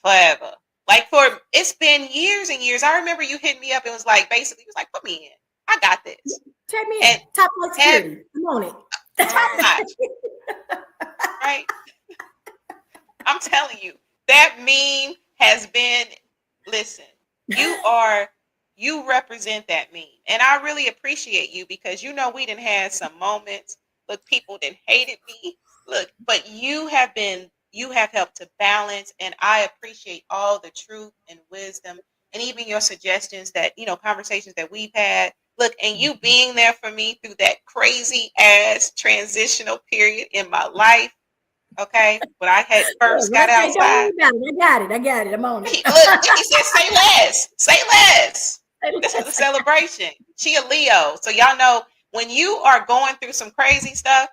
forever. Like it's been years and years. I remember you hit me up and was like, basically, you was like, put me in. I got this. Take me And- in. Top flight security. Come on it. Top notch. Right? I'm telling you, that meme has been, listen, you represent that meme. And I really appreciate you because we done had some moments. Look, people done hated me. Look, but you have helped to balance, and I appreciate all the truth and wisdom and even your suggestions that, conversations that we've had. Look, and you being there for me through that crazy ass transitional period in my life. Okay, when I had first got outside. I got it. I'm on it. Look, he said, say less. Say less. This is a celebration. She a Leo. So y'all know when you are going through some crazy stuff,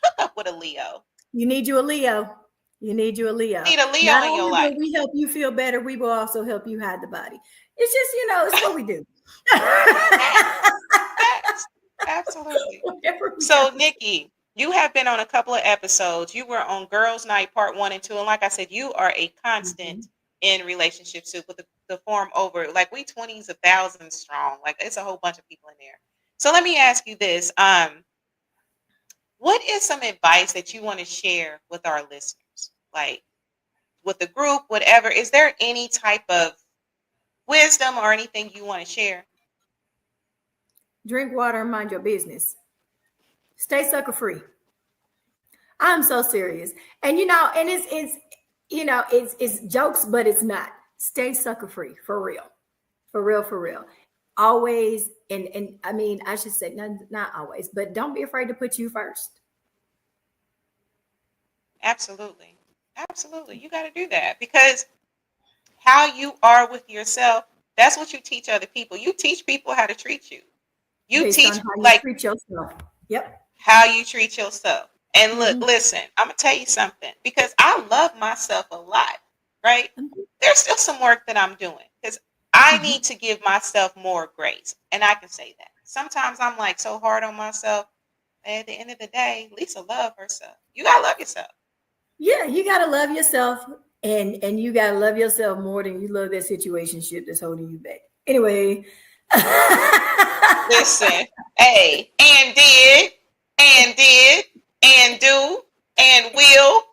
hook up with a Leo. You need a Leo. You need a Leo. Need a Leo Not in your only life. will we help you feel better, we will also help you hide the body. It's just, it's what we do. Absolutely. So Nikki, you have been on a couple of episodes. You were on Girls Night Part 1 and 2. And like I said, you are a constant in Relationship Soup with the form over. Like we 20s, 1,000 strong. Like it's a whole bunch of people in there. So let me ask you this. What is some advice that you want to share with our listeners? Like with the group, whatever. Is there any type of wisdom or anything you want to share? Drink water and mind your business. Stay sucker free. I'm so serious. And and it's jokes, but it's not. Stay sucker free for real. For real. Always, and I mean, I should say not always, but don't be afraid to put you first. Absolutely. You got to do that because how you are with yourself, that's what you teach other people. You teach people how to treat you. You Based teach on how you like treat yourself. Yep. how you treat yourself. And look, listen, I'm going to tell you something because I love myself a lot, right? There's still some work that I'm doing because I need to give myself more grace. And I can say that. Sometimes I'm like so hard on myself. And at the end of the day, Lisa love herself. You got to love yourself. Yeah, you got to love yourself. And you got to love yourself more than you love that situationship that's holding you back. Anyway. Listen, hey, and did, and do, and will.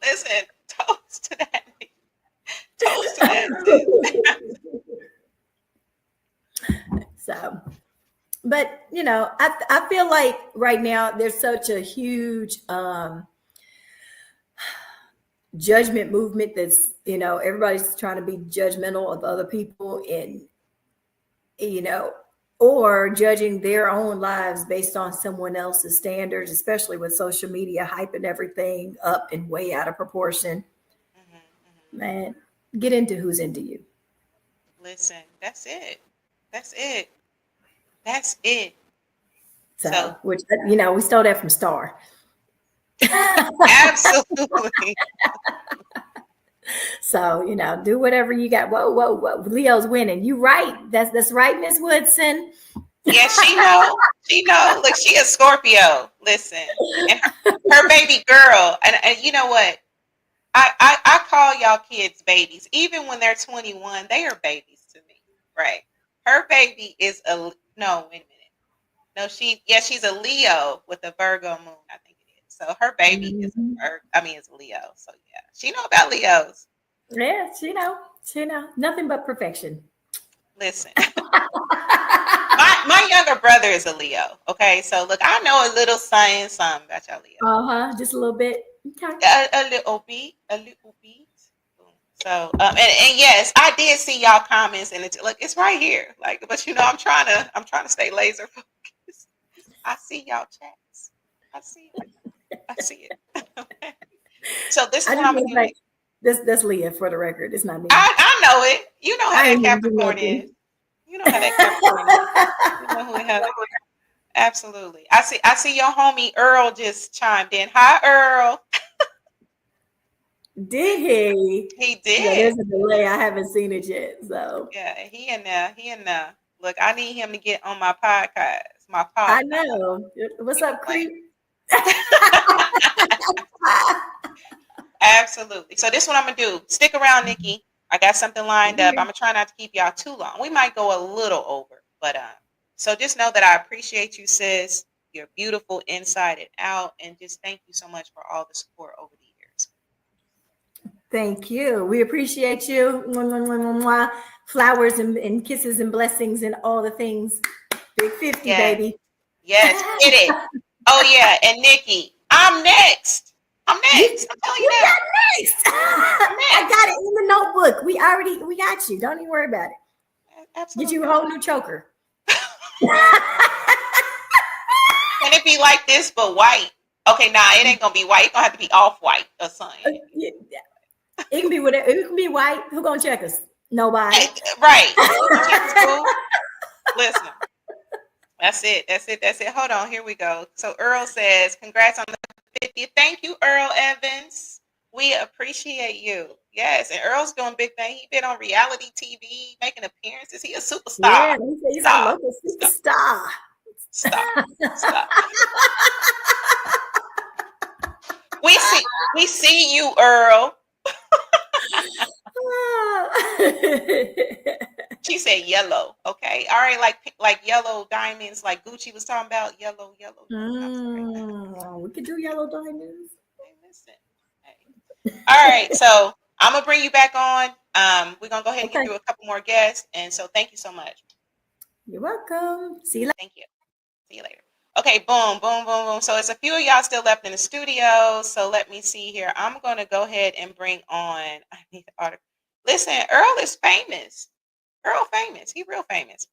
Listen, toast to that. Toast to that. So, but I feel like right now there's such a huge judgment movement that's everybody's trying to be judgmental of other people and or judging their own lives based on someone else's standards, especially with social media hyping everything up and way out of proportion. Man, get into who's into you. Listen, that's it. So which we stole that from Star. Absolutely. So, do whatever you got. Whoa. Leo's winning. You right. That's right, Miss Woodson. Yeah, she know. Look, she a Scorpio. Listen. And her baby girl. And you know what? I call y'all kids babies. Even when they're 21, they are babies to me. Right. Her baby is no, wait a minute. No, she's a Leo with a Virgo moon, I think it is. So her baby is a Leo. So yeah, she know about Leos. Yeah, she know. Nothing but perfection. Listen, my younger brother is a Leo. Okay, so look, I know a little something about y'all Leo. Just a little bit. Okay. A little bit, a little bit. So, and yes, I did see y'all comments, and it's right here. Like, but you know, I'm trying to stay laser focused. I see y'all chats. I see it. I see it. So this is what I'm gonna do. Like, that's Leah for the record. It's not me. I know it. You know how that Capricorn is. You know how that Capricorn is. You know who we have. Absolutely. I see your homie Earl just chimed in. Hi, Earl. Did he? He did. Yeah, there's a delay. I haven't seen it yet. So yeah, he in there. Look, I need him to get on my podcast. I know. What's up, Creep? Absolutely. So this is what I'm gonna do. Stick around, Nikki. I got something lined up. I'm gonna try not to keep y'all too long. We might go a little over, but so just know that I appreciate you, sis. You're beautiful inside and out, and just thank you so much for all the support over the years. Thank you. We appreciate you. Flowers and kisses and blessings and all the things. Big 50, baby. Yes, get it. Oh yeah, and Nikki, I'm next. I'm telling you that. Next. I got it in the notebook. We got you. Don't even worry about it. Absolutely. Get you a whole new choker. Can it be like this but white? Okay, nah, it ain't gonna be white. It's gonna have to be off-white or something. It can be whatever. It can be white. Who gonna check us? Nobody. Right. Listen. That's it. Hold on. Here we go. So Earl says, congrats on the 50th. Thank you, Earl Evans. We appreciate you. Yes. And Earl's doing big thing. He's been on reality TV, making appearances. He a superstar. Yeah, he's a local superstar. Stop. We see you, Earl. She said yellow. Okay. All right. Like yellow diamonds, like Gucci was talking about. Yellow. We could do yellow diamonds. Hey, listen. Hey. All right. So I'm gonna bring you back on. We're gonna go ahead and get through a couple more guests. And so thank you so much. You're welcome. See you later. Thank you. See you later. Okay, boom. So it's a few of y'all still left in the studio. So let me see here. I'm gonna go ahead and bring on. I need the article. Listen, Earl is famous. He real famous.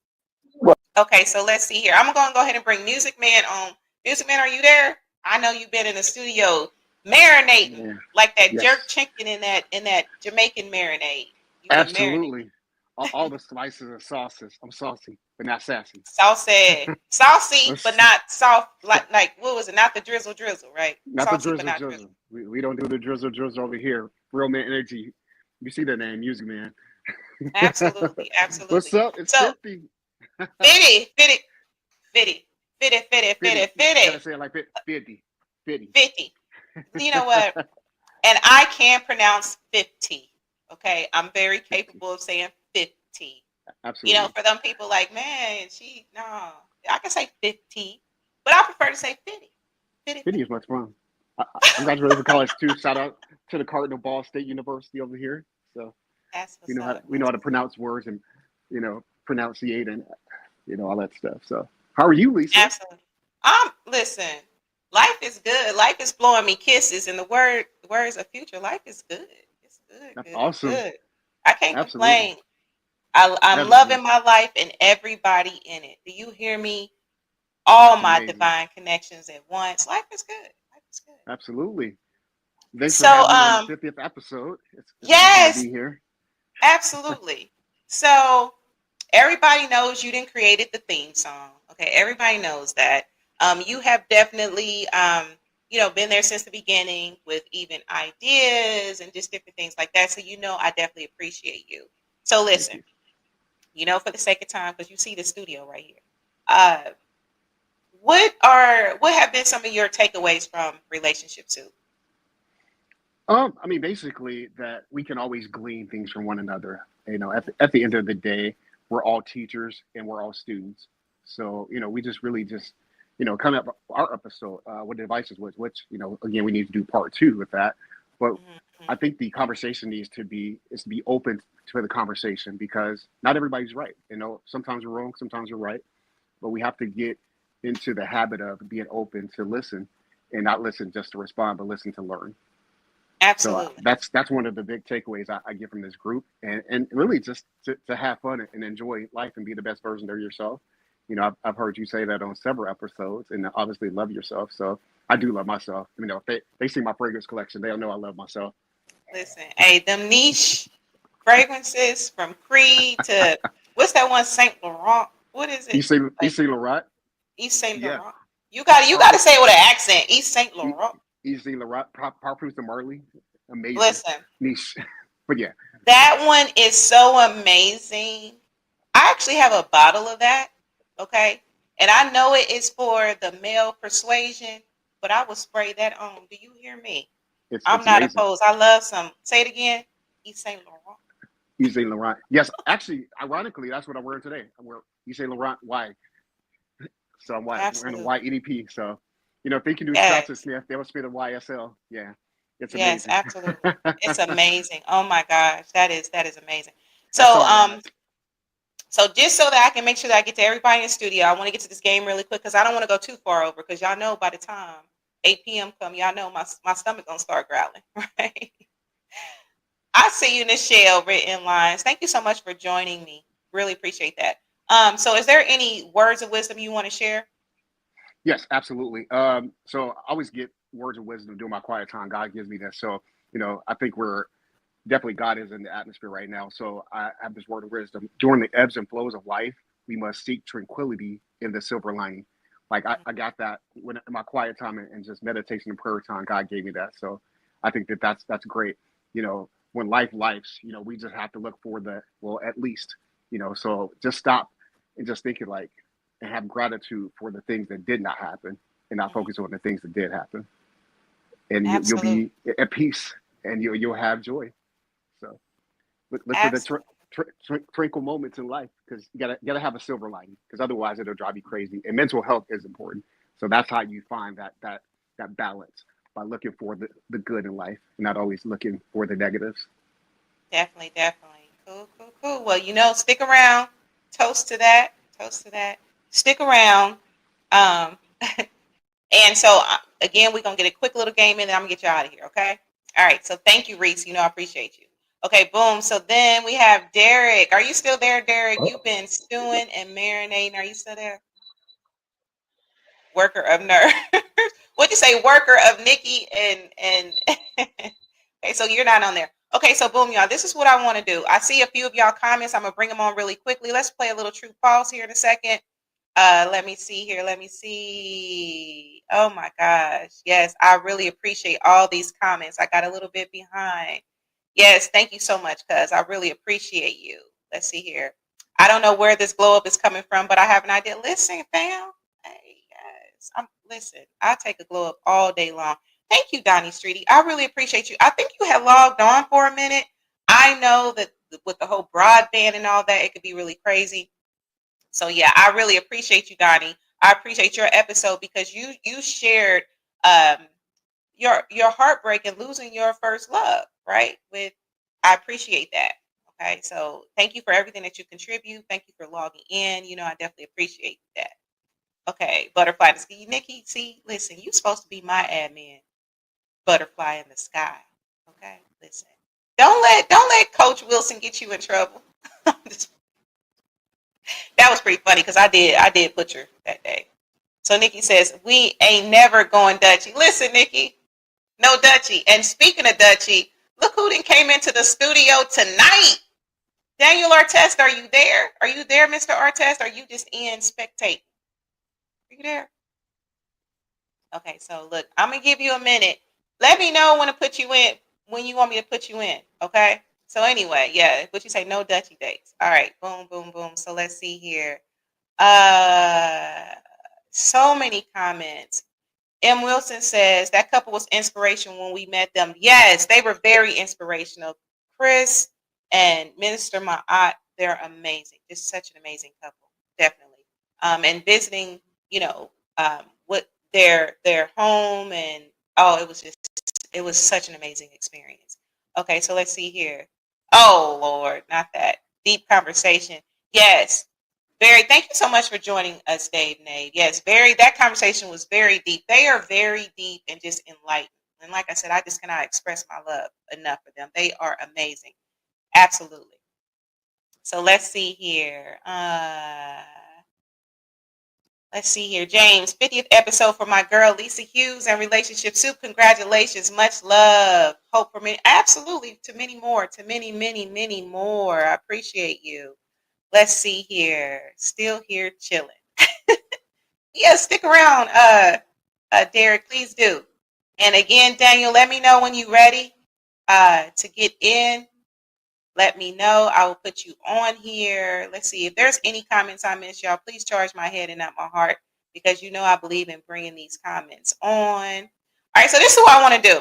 Okay, so let's see here. I'm gonna go ahead and bring Music Man on. Music Man, are you there? I know you've been in the studio marinating like that jerk chicken in that Jamaican marinade. Absolutely. All the spices and sauces. I'm saucy, but not sassy. Saucy, but not soft. Like what was it? Not the drizzle, right? Not saucy, the drizzle. We don't do the drizzle over here. Real Man Energy. You see that name, Music Man. Absolutely. What's up? It's 50. Fitty. Gotta say it like 50. You know what? And I can pronounce 50. Okay, I'm very capable of saying 50. Absolutely. You know, for them people like, man, I can say 50, but I prefer to say 50. 50 is much fun. I'm graduating from college too. Shout out to the Cardinal Ball State University over here. So we know how to pronounce words and pronunciate and all that stuff. So how are you, Lisa? Absolutely. Listen, life is good. Life is blowing me kisses, and the words of future. Life is good. It's good. That's good, awesome. Good. I can't complain. I'm loving my life and everybody in it. Do you hear me? All my divine connections at once. Life is good. Absolutely. Thanks for having me on the 50th episode. It's yes. To be here. Absolutely. So everybody knows you didn't created the theme song. Okay, everybody knows that. You have definitely been there since the beginning with even ideas and just different things like that. So I definitely appreciate you. So listen, for the sake of time, because you see the studio right here. What have been some of your takeaways from Relationship Soup? Basically that we can always glean things from one another. At the end of the day, we're all teachers and we're all students. So, we just coming up our episode, what devices was, which, again, we need to do part 2 with that. But I think the conversation needs to be open to the conversation because not everybody's right. Sometimes we're wrong, sometimes we're right. but we have to get into the habit of being open to listen and not listen just to respond, but listen to learn. So Absolutely. that's one of the big takeaways I get from this group, and really just to have fun and enjoy life and be the best version of yourself. You know, I've heard you say that on several episodes, and obviously love yourself. So I do love myself. You know, if they see my fragrance collection, they'll know I love myself. Listen, hey, them niche fragrances from Creed to what's that one, Saint Laurent? What is it? You see Like, Laurent? East Saint Yeah. Laurent. You got to say it with an accent. East Saint You Laurent. see Laurent, Parfums de Marley, amazing Listen, niche. But yeah, that one is so amazing. I actually have a bottle of that. Okay. And I know it is for the male persuasion, but I will spray that on. Do you hear me? it's I'm not amazing. opposed. I love some. Say it again. Yves Saint Laurent. Yves Saint Laurent. Yes, actually, ironically, that's what I'm wearing today. I'm wearing Yves Saint Laurent Y. So I'm white. I'm wearing a Absolutely. white EDP. So, you know, if they can do Yes. Scotch Smith, they'll spit a YSL. Yeah, it's Yes, amazing. absolutely. It's amazing. Oh my gosh, that is amazing. That's So all right. so just so that I can make sure that I get to everybody in the studio, I want to get to this game really quick because I don't want to go too far over because y'all know by the time 8 p.m. come, y'all know my stomach gonna start growling, right? I see you in the shell written lines. Thank you so much for joining me. Really appreciate that. So is there any words of wisdom you want to share? Yes, absolutely. So I always get words of wisdom during my quiet time. God gives me that. So, you know, I think we're definitely God is in the atmosphere right now. So I have this word of wisdom. During the ebbs and flows of life, we must seek tranquility in the silver lining. Like I got that when in my quiet time and just meditation and prayer time, God gave me that. So I think that's great. You know, when life's, you know, we just have to look for at least, you know, so just stop and just think it like and have gratitude for the things that did not happen and not focus on the things that did happen. And you'll Absolutely. be at peace and you'll have joy. So look for the Absolutely. twinkle moments in life because you gotta have a silver lining because otherwise it'll drive you crazy. And mental health is important. So that's how you find that balance by looking for the good in life and not always looking for the negatives. Definitely. Cool. Well, you know, stick around. Toast to that. Stick around. Um, and so again, we're gonna get a quick little game in, and I'm gonna get you out of here. Okay. All right. So thank you, Reese. You know, I appreciate you. Okay. Boom. So then we have Derek. Are you still there, Derek? You've been stewing and marinating. Are you still there? Worker of nerve. What'd you say? Worker of Nikki and okay, so you're not on there. Okay, so boom, y'all. This is what I want to do. I see a few of y'all comments. I'm gonna bring them on really quickly. Let's play a little true false here in a second. Let me see here. Let me see. Oh my gosh. Yes, I really appreciate all these comments. I got a little bit behind. Yes, thank you so much, cuz I really appreciate you. Let's see here. I don't know where this glow up is coming from, but I have an idea. Listen, fam. Hey, guys. Listen, I take a glow up all day long. Thank you, Donnie Streety. I really appreciate you. I think you had logged on for a minute. I know that with the whole broadband and all that, it could be really crazy. So yeah, I really appreciate you, Donnie. I appreciate your episode because you shared your heartbreak and losing your first love, right? I appreciate that. Okay, so thank you for everything that you contribute. Thank you for logging in. You know, I definitely appreciate that. Okay, butterfly in the sky. Nikki, see, listen, you're supposed to be my admin. Butterfly in the sky. Okay, listen. Don't let Coach Wilson get you in trouble. That was pretty funny because I did butcher that day. So Nikki says, we ain't never going Dutchy. Listen, Nikki, no Dutchy. And speaking of Dutchy, look who then came into the studio tonight. Daniel Artest, are you there? Are you there, Mr. Artest? Are you just in spectate? Are you there? Okay, so look, I'm gonna give you a minute. Let me know when you want me to put you in. Okay. So anyway, yeah, what you say? No Dutchy dates. All right. Boom, boom, boom. So let's see here. So many comments. M. Wilson says that couple was inspirational when we met them. Yes, they were very inspirational. Chris and Minister Ma'at, they're amazing. Just such an amazing couple, definitely. And visiting, you know, what their home and it was such an amazing experience. Okay, so let's see here. Oh Lord, not that deep conversation. Yes, Barry, thank you so much for joining us, Dave Nade. Yes, Barry, that conversation was very deep. They are very deep and just enlightened. And like I said, I just cannot express my love enough for them. They are amazing. Absolutely. So let's see here. Let's see here. James, 50th episode for my girl, Lisa Hughes, and Relationship Soup. Congratulations. Much love. Hope for me. Absolutely. To many more. To many, many, many more. I appreciate you. Let's see here. Still here chilling. Yeah, stick around, Derek. Please do. And again, Daniel, let me know when you're ready to get in. Let me know. I will put you on here. Let's see if there's any comments I missed, y'all. Please charge my head and not my heart, because you know I believe in bringing these comments on. All right, so this is what I want to do.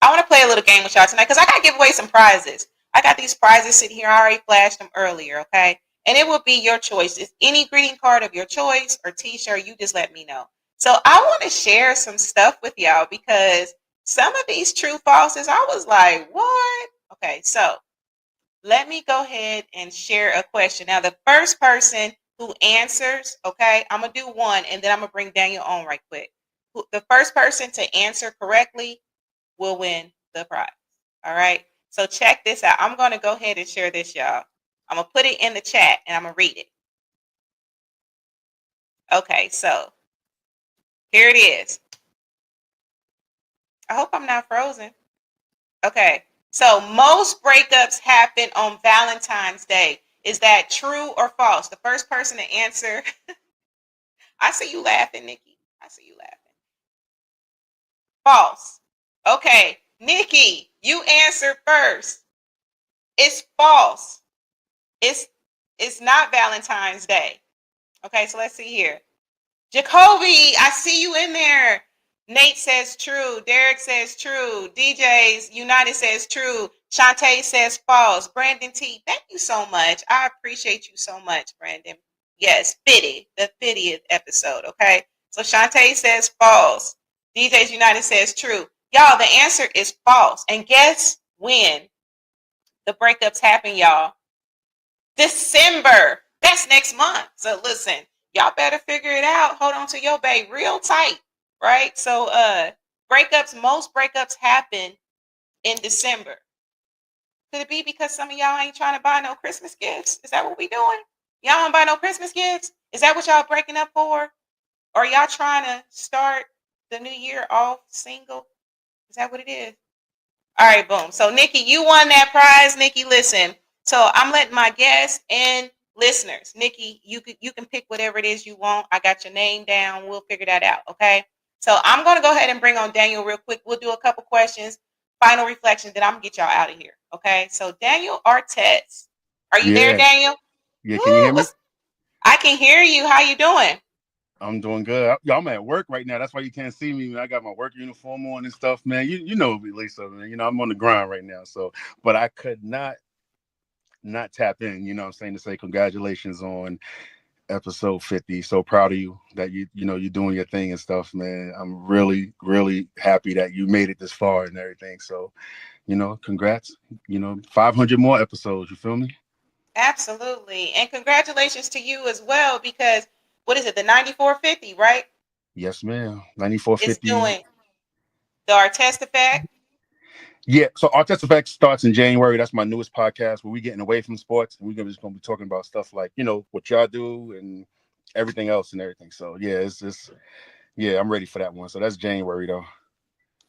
I want to play a little game with y'all tonight because I got to give away some prizes. I got these prizes sitting here. I already flashed them earlier, okay? And it will be your choice. It's any greeting card of your choice or t-shirt. You just let me know. So I want to share some stuff with y'all because some of these true falses, I was like, what? Okay, so let me go ahead and share a question. Now, the first person who answers, okay, I'm going to do one, and then I'm going to bring Daniel on right quick. The first person to answer correctly will win the prize. All right. So check this out. I'm going to go ahead and share this, y'all. I'm going to put it in the chat, and I'm going to read it. Okay, so here it is. I hope I'm not frozen. Okay. So most breakups happen on Valentine's Day. Is that true or false? The first person to answer. I see you laughing, Nikki. I see you laughing. False. Okay. Nikki, you answered first. It's false. It's not Valentine's Day. Okay, so let's see here. Jacoby, I see you in there. Nate says true. Derek says true. DJs United says true. Shantae says false. Brandon T, thank you so much. I appreciate you so much, Brandon. Yes, 50, the 50th episode, okay? So Shantae says false. DJs United says true. Y'all, the answer is false. And guess when the breakups happen, y'all? December. That's next month. So listen, y'all better figure it out. Hold on to your babe real tight, right? So most breakups happen in December. Could it be because some of y'all ain't trying to buy no Christmas gifts? Is that what we doing? Y'all don't buy no Christmas gifts? Is that what y'all breaking up for? Or y'all trying to start the new year off single? Is that what it is? All right, boom. So Nikki, you won that prize. Nikki, listen. So I'm letting my guests and listeners, Nikki, you can pick whatever it is you want. I got your name down. We'll figure that out. Okay. So I'm going to go ahead and bring on Daniel real quick. We'll do a couple questions, final reflection, then I'm going to get y'all out of here. Okay. So Daniel Artez, are you there, Daniel? Yeah. Can you hear me? I can hear you. How you doing? I'm doing good. I'm at work right now. That's why you can't see me. I got my work uniform on and stuff, man. You know me, Lisa, man. You know, I'm on the grind right now. So, but I could not tap in, you know what I'm saying, to say congratulations on episode 50. So proud of you that you're doing your thing and stuff, man. I'm really, really happy that you made it this far and everything. So, congrats, 500 more episodes. You feel me? Absolutely. And congratulations to you as well, because what is it? The 9450, right? Yes, ma'am. 9450. It's doing the Artest Effect. Yeah, so Artest Effect starts in January. That's my newest podcast where we're getting away from sports, and we're just going to be talking about stuff like, what y'all do and everything else and everything. So, yeah, I'm ready for that one. So that's January, though.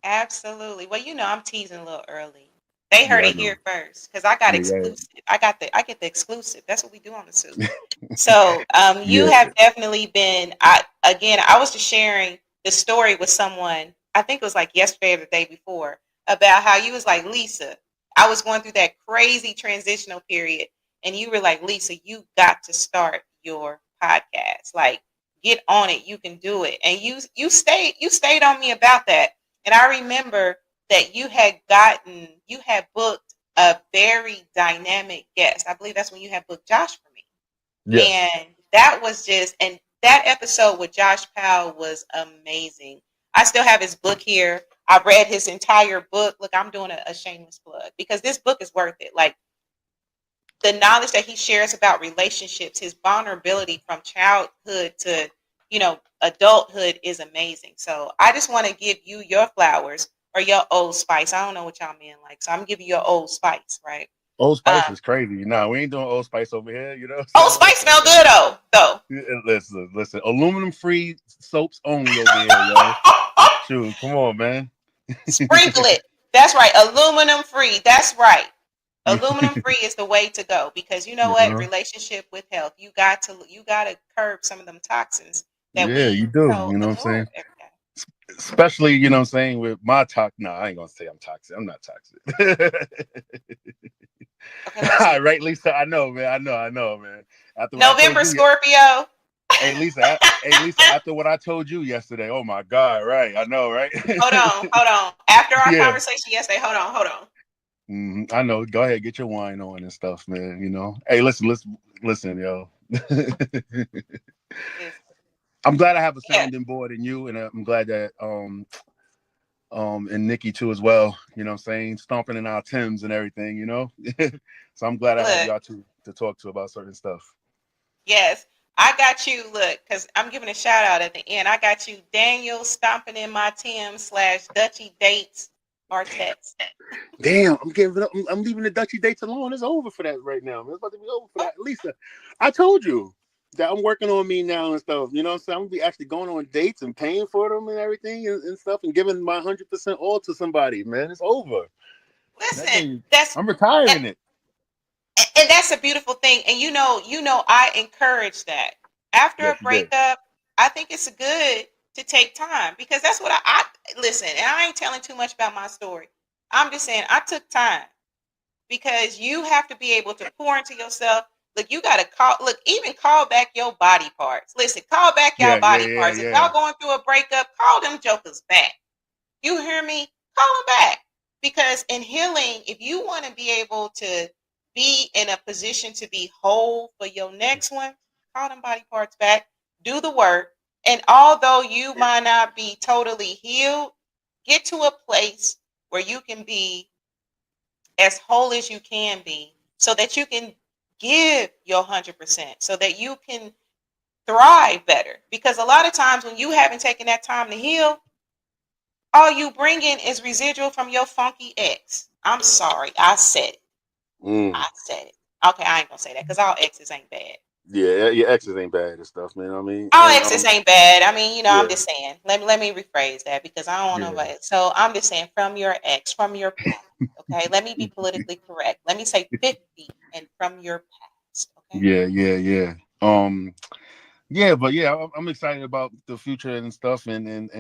Absolutely. Well, I'm teasing a little early. They heard it here first because I got exclusive. I get the exclusive. That's what we do on the Soup. So you have definitely been, I was just sharing the story with someone, I think it was like yesterday or the day before, about how you was like, Lisa, I was going through that crazy transitional period. And you were like, Lisa, you got to start your podcast. Like, get on it. You can do it. And you stayed on me about that. And I remember that you had booked a very dynamic guest. I believe that's when you had booked Josh for me. Yes. And that was and that episode with Josh Powell was amazing. I still have his book here. I read his entire book. Look, I'm doing a shameless plug because this book is worth it. Like, the knowledge that he shares about relationships, his vulnerability from childhood to, adulthood is amazing. So I just want to give you your flowers or your Old Spice. I don't know what y'all men like, so I'm giving you your Old Spice, right? Old Spice is crazy. Nah, we ain't doing Old Spice over here. Old Spice smell good though. Listen. Aluminum free soaps only over here, yo. Shoot, come on, man. Sprinkle it. That's right. Aluminum free. That's right. Aluminum free is the way to go, because you know what? Relationship with health. You got to curb some of them toxins that you do. You know what I'm saying? Especially, you know what I'm saying, with my I ain't gonna say I'm toxic. I'm not toxic. Okay, right, Lisa? I know, man. I know, man. After November Scorpio. Hey, Lisa, after what I told you yesterday, oh my God, right? I know, right? Hold on. After our conversation yesterday, hold on. I know. Go ahead, get your wine on and stuff, man. Hey, listen, yo. I'm glad I have a sounding board in you, and I'm glad that and Nikki too as well. You know what I'm saying? Stomping in our Timbs and everything, So I'm glad I have y'all to talk to about certain stuff. Yes. I got you, because I'm giving a shout out at the end. I got you, Daniel, stomping in my Timbs / Dutchy Dates Artex. Damn, I'm giving up. I'm leaving the Dutchy Dates alone. It's over for that right now. It's about to be over for that. Lisa, I told you that I'm working on me now and stuff. You know what I'm saying? I'm going to be actually going on dates and paying for them and everything and stuff and giving my 100% all to somebody, man. It's over. Listen, I'm retiring it. And that's a beautiful thing. And I encourage that. After a breakup, I think it's good to take time, because that's what I listen, and I ain't telling too much about my story. I'm just saying I took time, because you have to be able to pour into yourself. Look, you got to even call back your body parts. Listen, call back your body parts. If y'all going through a breakup, call them jokers back. You hear me? Call them back. Because in healing, if you want to be able to be in a position to be whole for your next one, call them body parts back, do the work. And although you might not be totally healed, get to a place where you can be as whole as you can be, so that you can give your 100%, so that you can thrive better. Because a lot of times when you haven't taken that time to heal, all you bring in is residual from your funky ex. I'm sorry, I said it. I said it. Okay, I ain't gonna say that, because all exes ain't bad. Yeah, your exes ain't bad and stuff, man. I mean, all exes ain't bad. I mean, I'm just saying. Let me rephrase that, because I don't know about it. So I'm just saying, from your ex, from your past. Okay, let me be politically correct. Let me say 50 and from your past. Okay. Yeah. But I'm excited about the future and stuff, and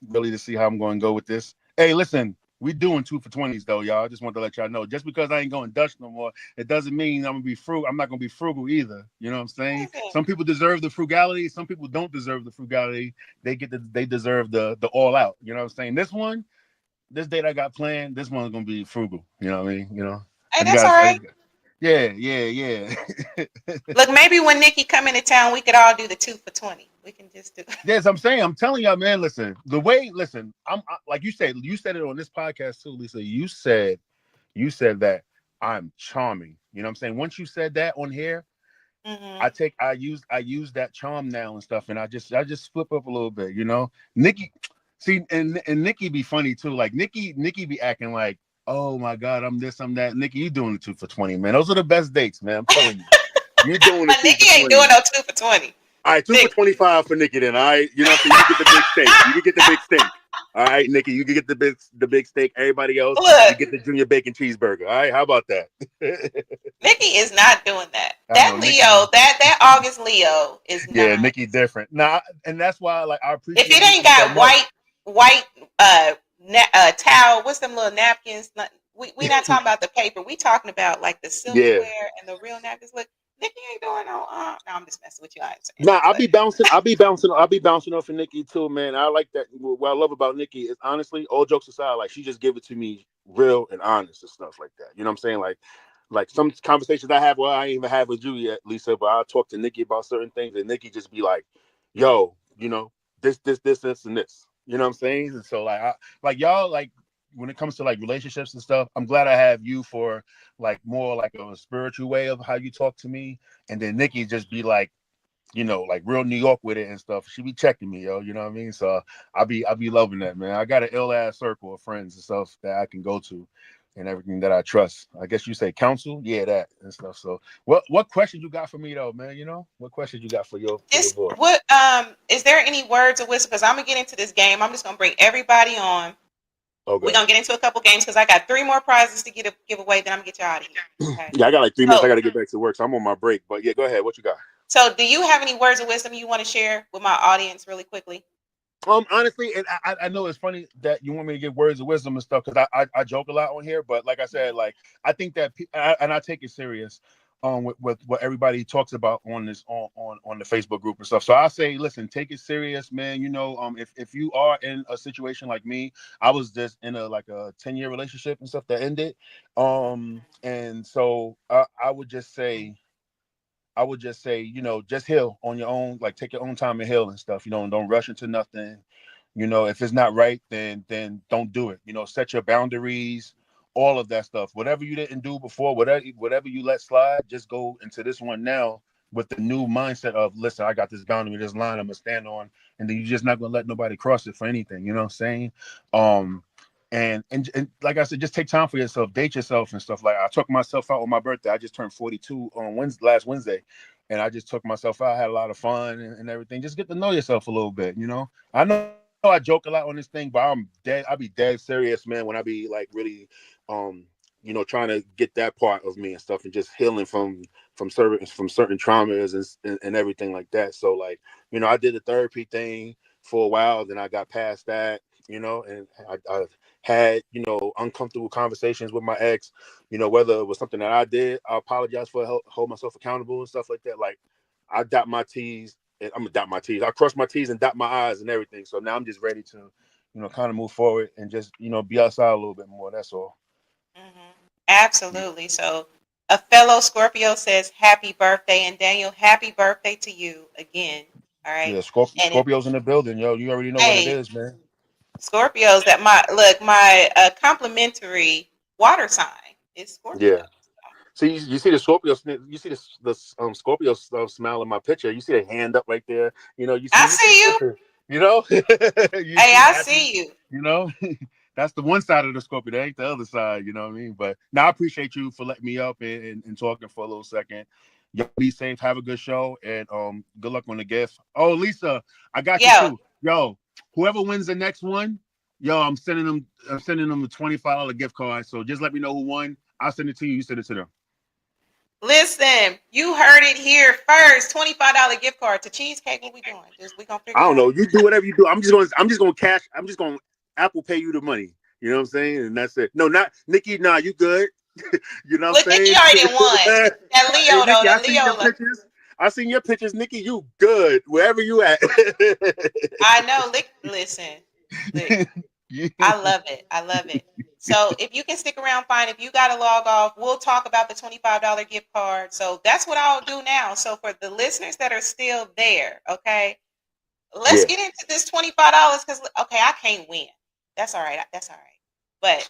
really to see how I'm going to go with this. Hey, listen, we doing 2 for 20s though, y'all. I just want to let y'all know. Just because I ain't going Dutch no more, it doesn't mean I'm gonna be frugal. I'm not gonna be frugal either. You know what I'm saying? Some people deserve the frugality. Some people don't deserve the frugality. They deserve the all out. You know what I'm saying? This date I got planned, this one's gonna be frugal. You know what I mean? Hey, that's all right. Yeah. Look, maybe when Nikki come into town, we could all do the 2 for 20. We can just do. Yes, I'm telling y'all, man. Listen, I'm like you said it on this podcast too, Lisa. You said that I'm charming. You know what I'm saying? Once you said that on here, I use that charm now and stuff, and I just flip up a little bit. Nikki, see, and Nikki be funny too. Like Nikki be acting like, oh my God, I'm this, I'm that. Nikki, you doing the 2 for 20, man. Those are the best dates, man. I'm telling you. You're doing it. Nikki ain't doing no 2 for 20. All right, 2 for 25 for Nikki then. All right, you know what I'm saying? You get the big steak. You can get the big steak. All right, Nikki, you can get the big steak. Everybody else, you get the junior bacon cheeseburger. All right, how about that? Nikki is not doing that. That Leo, that August Leo is not. Yeah, Nikki different. Nah, and that's why I appreciate. If it ain't got white towel, what's them little napkins? We not talking about the paper. We talking about like the silverware and the real napkins. Look, Nikki ain't doing no. No, I'm just messing with you. Nah, I'll be bouncing off of Nikki too, man. I like that. What I love about Nikki is, honestly, all jokes aside, like she just give it to me real and honest and stuff like that. You know what I'm saying? Like some conversations I have, well, I ain't even have with you yet, Lisa, but I'll talk to Nikki about certain things, and Nikki just be like, yo, this, and this. You know what I'm saying? And so like y'all, like when it comes to like relationships and stuff, I'm glad I have you for like more like a spiritual way of how you talk to me, and then Nikki just be like, like real New York with it and stuff. She be checking me, yo. You know what I mean? So I'll be loving that, man. I got an ill ass circle of friends and stuff that I can go to, and everything that I trust. I guess you say counsel, yeah, that and stuff. So what questions you got for me though, man? What questions you got for your boy? What is there any words of wisdom? Because I'm gonna get into this game. I'm just gonna bring everybody on. Okay. We're gonna get into a couple games because I got 3 more prizes to give away. Then I'm gonna get you out of here. Okay. Yeah, I got like 3 minutes. I got to get back to work, so I'm on my break. But yeah, go ahead. What you got? So, do you have any words of wisdom you want to share with my audience, really quickly? Honestly, and I know it's funny that you want me to give words of wisdom and stuff because I joke a lot on here, but like I said, like I think that and I take it serious. With what everybody talks about on this on the Facebook group and stuff. So I say, listen, take it serious, man. If you are in a situation like me, I was just in a 10-year relationship and stuff that ended. And so I would just say, just heal on your own, like take your own time and heal and stuff, and don't rush into nothing. If it's not right, then don't do it. Set your boundaries, all of that stuff. Whatever you didn't do before, whatever you let slide, just go into this one now with the new mindset of, listen, I got this boundary, this line I'm gonna stand on, and then you're just not gonna let nobody cross it for anything. You know what I'm saying? And like I said, just take time for yourself, date yourself and stuff. Like I took myself out on my birthday. I just turned 42 on last Wednesday, and I just took myself out. I had a lot of fun and everything. Just get to know yourself a little bit. I know I joke a lot on this thing, but I be dead serious, man, when I be like really, trying to get that part of me and stuff, and just healing from certain traumas and everything like that. So like, I did the therapy thing for a while, then I got past that, and I had, uncomfortable conversations with my ex, whether it was something that I did, I apologize for, hold myself accountable and stuff like that. Like I dot my T's, and I'm gonna dot my T's. I cross my T's and dot my I's and everything. So now I'm just ready to, kind of move forward and just, be outside a little bit more. That's all. Mm-hmm. Absolutely. So a fellow Scorpio says happy birthday, and Daniel, happy birthday to you again. All right. Yeah, Scorpio's in the building, yo. You already know what it is, man. Scorpios, that my complimentary water sign is Scorpio. Yeah. So you see the Scorpio, you see the Scorpio smile in my picture. You see the hand up right there. I see you. I see you. That's the one side of the Scorpio. That ain't the other side. You know what I mean? But now I appreciate you for letting me up and talking for a little second. Y'all be safe. Have a good show, and good luck on the gift. Oh, Lisa, I got you too. Yo, whoever wins the next one, I'm sending them a $25 gift card. So just let me know who won. I'll send it to you. You send it to them. Listen, you heard it here first. $25 gift card to Cheesecake. What we doing? We gonna figure. I don't know. You do whatever you do. I'm just gonna Apple pay you the money. You know what I'm saying? And that's it. No, not Nikki. Nah, you good. You know what I'm saying? Nikki already won. That Leo, hey, Nikki, that Leo. I seen your pictures, Nikki. You good wherever you at. I know. Listen. I love it. I love it. So if you can stick around, fine. If you got to log off, we'll talk about the $25 gift card. So that's what I'll do now. So for the listeners that are still there, okay, let's get into this $25 because, okay, I can't win. That's all right. That's all right. But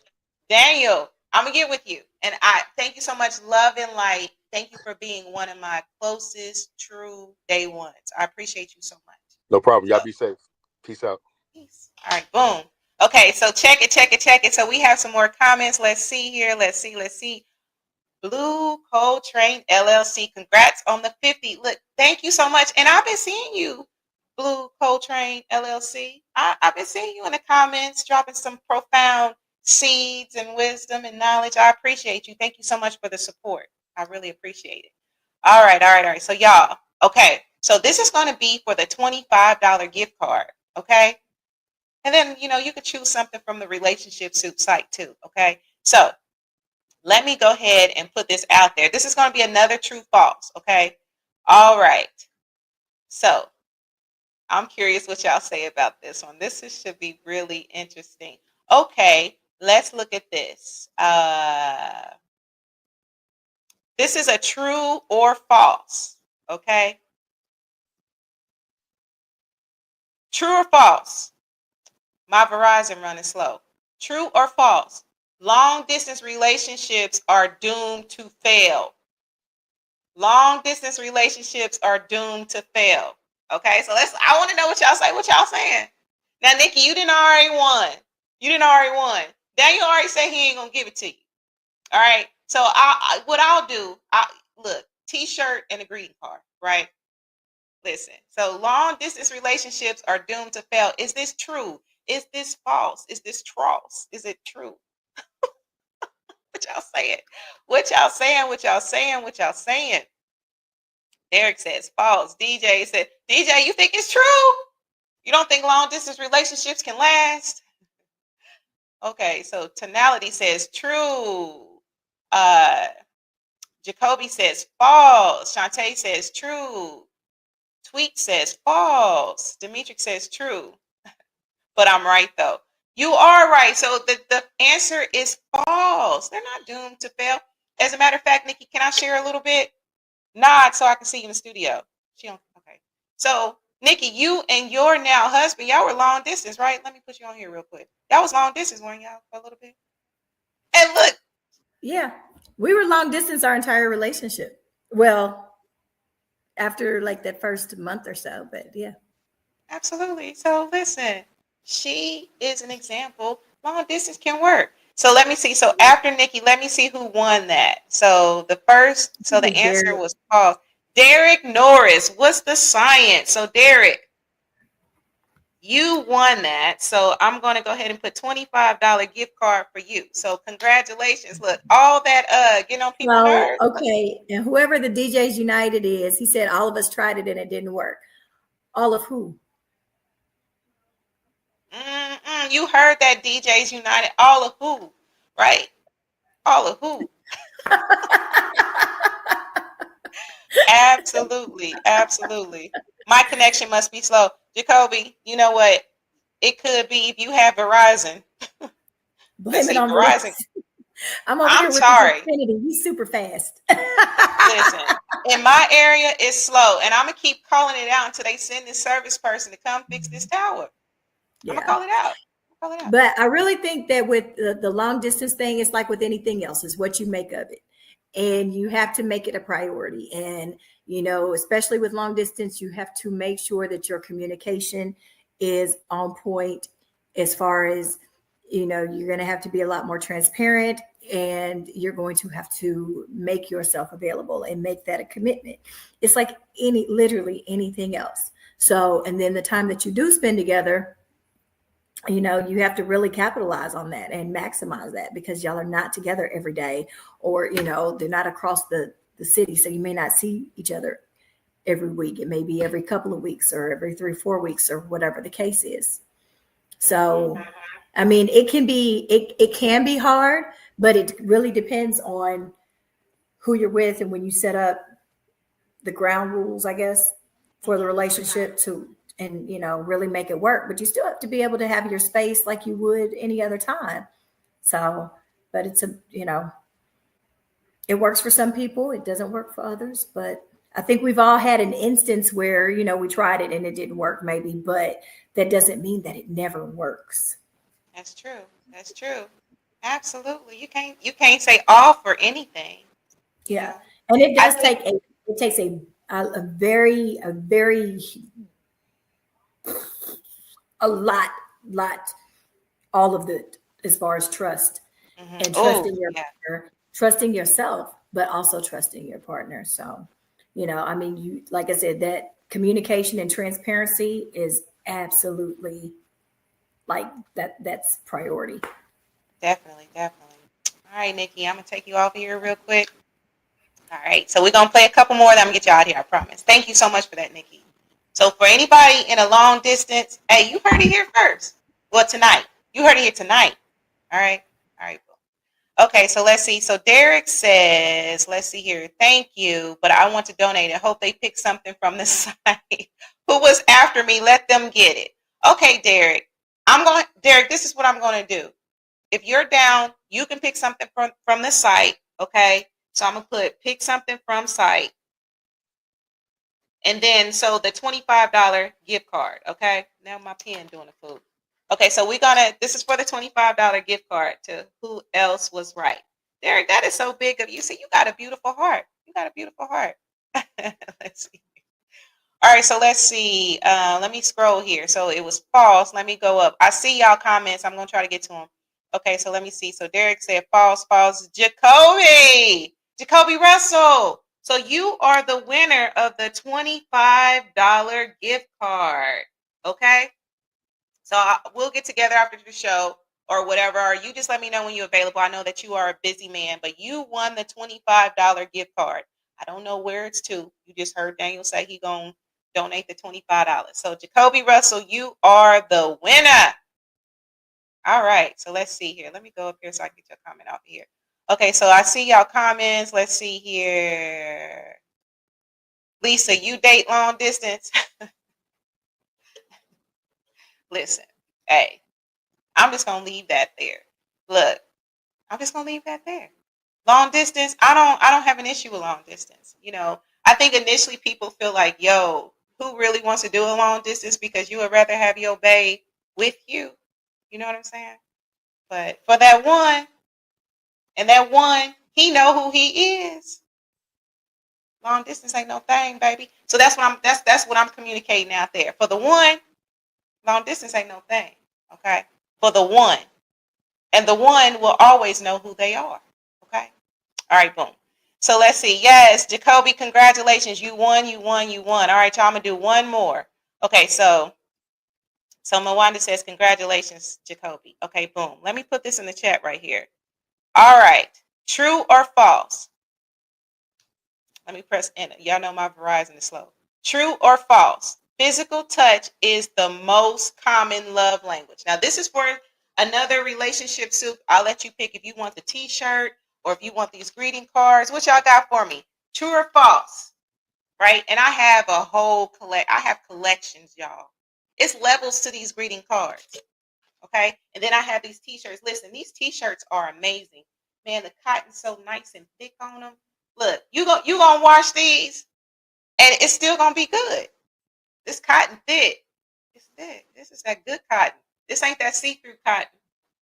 Daniel, I'm going to get with you. And I thank you so much. Love and light. Thank you for being one of my closest true day ones. I appreciate you so much. No problem. Y'all be safe. Peace out. Peace. All right. Boom. Okay, so check it. So we have some more comments. Let's see here. Let's see. Blue Coltrane LLC. Congrats on the 50. Look, thank you so much. And I've been seeing you, Blue Coltrane LLC. I've been seeing you in the comments, dropping some profound seeds and wisdom and knowledge. I appreciate you. Thank you so much for the support. I really appreciate it. All right. So y'all, okay. So this is going to be for the $25 gift card. Okay. And then, you could choose something from the Relationship Soup site too, okay? So let me go ahead and put this out there. This is going to be another true false, okay? All right. So I'm curious what y'all say about this one. Should be really interesting. Okay, let's look at this. This is a true or false, okay? True or false? My Verizon running slow. True or false? Long distance relationships are doomed to fail. Long distance relationships are doomed to fail. Okay, so I want to know what y'all say. What y'all saying? Now, Nikki, you didn't already won. Daniel already said he ain't gonna give it to you. All right. So what I'll do, look, T-shirt and a greeting card, right? Listen. So long distance relationships are doomed to fail. Is this true? Is this false? Is this false? Is it true? What y'all saying? What y'all saying? What y'all saying? What y'all saying? Derek says false. DJ said, DJ, you think it's true? You don't think long distance relationships can last? Okay, so Tonality says true. Jacoby says false. Shantae says true. Tweet says false. Demetric says true. But I'm right though. You are right. So the answer is false. They're not doomed to fail. As a matter of fact, Nikki, can I share a little bit? Nod so I can see you in the studio. Okay. So Nikki, you and your now husband, y'all were long distance, right? Let me put you on here real quick. Y'all was long distance, weren't y'all, for a little bit? And look. Yeah. We were long distance our entire relationship. Well, after like that first month or so, but yeah. Absolutely. So listen, she is an example. Long distance can work. So let me see. So after Nikki, let me see who won that. So the answer was false. Derek Norris. What's the science? So Derek, you won that. So I'm going to go ahead and put $25 gift card for you. So congratulations. Look, all that getting on people's nerves. Okay. And whoever the DJs United is, he said all of us tried it and it didn't work. All of who? You heard that, DJs United. All of who? Right? All of who? Absolutely. Absolutely. My connection must be slow. Jacoby, you know what? It could be if you have Verizon. Blame it on Verizon. I'm sorry. He's super fast. Listen, in my area, it's slow. And I'm going to keep calling it out until they send this service person to come fix this tower. Yeah. I'm going to call it out. But I really think that with the long distance thing, it's like with anything else, is what you make of it. And you have to make it a priority. And, you know, especially with long distance, you have to make sure that your communication is on point as far as, you know, you're going to have to be a lot more transparent and you're going to have to make yourself available and make that a commitment. It's like literally anything else. So, and then the time that you do spend together, you know, you have to really capitalize on that and maximize that, because y'all are not together every day, or, you know, they're not across the city. So you may not see each other every week. It may be every couple of weeks or every 3-4 weeks or whatever the case is. So, I mean, it can be hard, but it really depends on who you're with and when you set up the ground rules, I guess, for the relationship and, you know, really make it work. But you still have to be able to have your space like you would any other time. So, but it's you know, it works for some people. It doesn't work for others. But I think we've all had an instance where, you know, we tried it and it didn't work maybe, but that doesn't mean that it never works. That's true. That's true. Absolutely. You can't say all for anything. Yeah. And it does takes a very lot, all of it as far as trust and trusting your partner, trusting yourself, but also trusting your partner. So, you know, I mean, you, like I said, that communication and transparency is absolutely like that's priority. Definitely. All right, Nikki, I'm going to take you off here real quick. All right, so we're going to play a couple more, then I'm going to get you out of here, I promise. Thank you so much for that, Nikki. So for anybody in a long distance, hey, you heard it here first. Well, tonight. You heard it here tonight. All right. Okay, so let's see. So Derek says, let's see here. Thank you, but I want to donate. I hope they pick something from the site. Who was after me? Let them get it. Okay, Derek. Derek, this is what I'm going to do. If you're down, you can pick something from the site, okay? So I'm going to pick something from site. And then, so the $25 gift card, okay? Now my pen doing a fool. Okay, so this is for the $25 gift card to Who Else Was Right. Derek, that is so big of you. See, you got a beautiful heart. You got a beautiful heart. Let's see. All right, so let's see. Let me scroll here. So it was false. Let me go up. I see y'all comments. I'm going to try to get to them. Okay, so let me see. So Derek said false. Jacoby Russell. So you are the winner of the $25 gift card. Okay? So we'll get together after the show or whatever. Or you just let me know when you're available. I know that you are a busy man, but you won the $25 gift card. I don't know where it's to. You just heard Daniel say he going to donate the $25. So Jacoby Russell, you are the winner. All right. So let's see here. Let me go up here so I can get your comment out here. Okay. So I see y'all comments. Let's see here. Lisa, you date long distance? Listen, hey, I'm just going to leave that there. Look, I'm just going to leave that there. Long distance, I don't have an issue with long distance. You know, I think initially people feel like, yo, who really wants to do a long distance because you would rather have your babe with you. You know what I'm saying? But for that one, and that one, he know who he is. Long distance ain't no thing, baby. So that's what I'm communicating out there. For the one, long distance ain't no thing. Okay? For the one. And the one will always know who they are. Okay? All right, boom. So let's see. Yes, Jacoby, congratulations. You won. All right, y'all, I'm going to do one more. Okay, so Mwanda says, congratulations, Jacoby. Okay, boom. Let me put this in the chat right here. All right. True or false? Let me press enter. Y'all know my Verizon is slow. True or false? Physical touch is the most common love language. Now, this is for another relationship soup. I'll let you pick if you want the t-shirt or if you want these greeting cards. What y'all got for me? True or false? Right? And I have a whole collections, y'all. It's levels to these greeting cards. Okay? And then I have these t-shirts. Listen, these t-shirts are amazing. Man, the cotton's so nice and thick on them. Look, you gonna wash these and it's still gonna be good. This cotton thick. It's thick. This is that good cotton. This ain't that see-through cotton.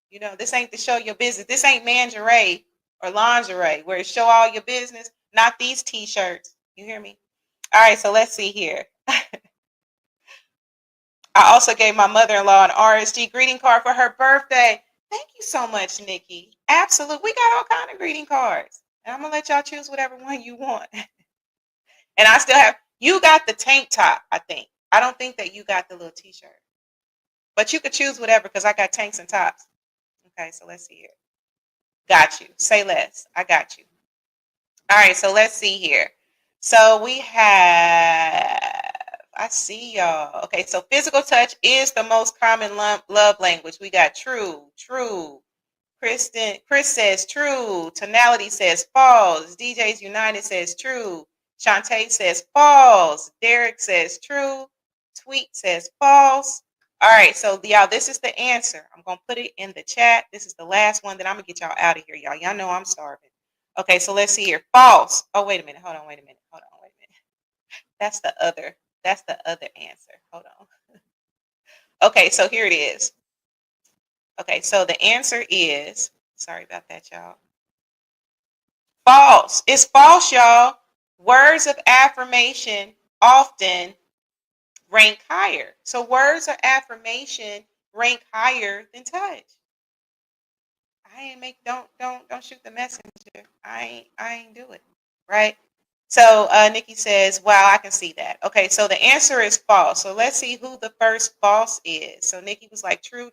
You know, this ain't to show your business. This ain't lingerie or lingerie where it show all your business. Not these t-shirts. You hear me? All right, so let's see here. I also gave my mother-in-law an RSG greeting card for her birthday. Thank you so much, Nikki. Absolutely. We got all kind of greeting cards. And I'm going to let y'all choose whatever one you want. And I still have, you got the tank top, I think. I don't think that you got the little t-shirt. But you could choose whatever because I got tanks and tops. Okay, so let's see here. Got you. Say less. I got you. All right, so let's see here. So we have, I see y'all. Okay, so physical touch is the most common love language. We got true. Chris says true. Tonality says false. DJs United says true. Shantae says false. Derek says true. Tweet says false. All right, so y'all, this is the answer. I'm going to put it in the chat. This is the last one that I'm going to get y'all out of here, y'all. Y'all know I'm starving. Okay, so let's see here. False. Oh, wait a minute. Hold on. That's the other answer. Hold on. Okay, so here it is. Okay, so the answer is, sorry about that, y'all. False. It's false, y'all. Words of affirmation often rank higher. So words of affirmation rank higher than touch. Don't shoot the messenger. I ain't do it. Right? So Nikki says, wow, I can see that. Okay, so the answer is false. So let's see who the first false is. So Nikki was like, true.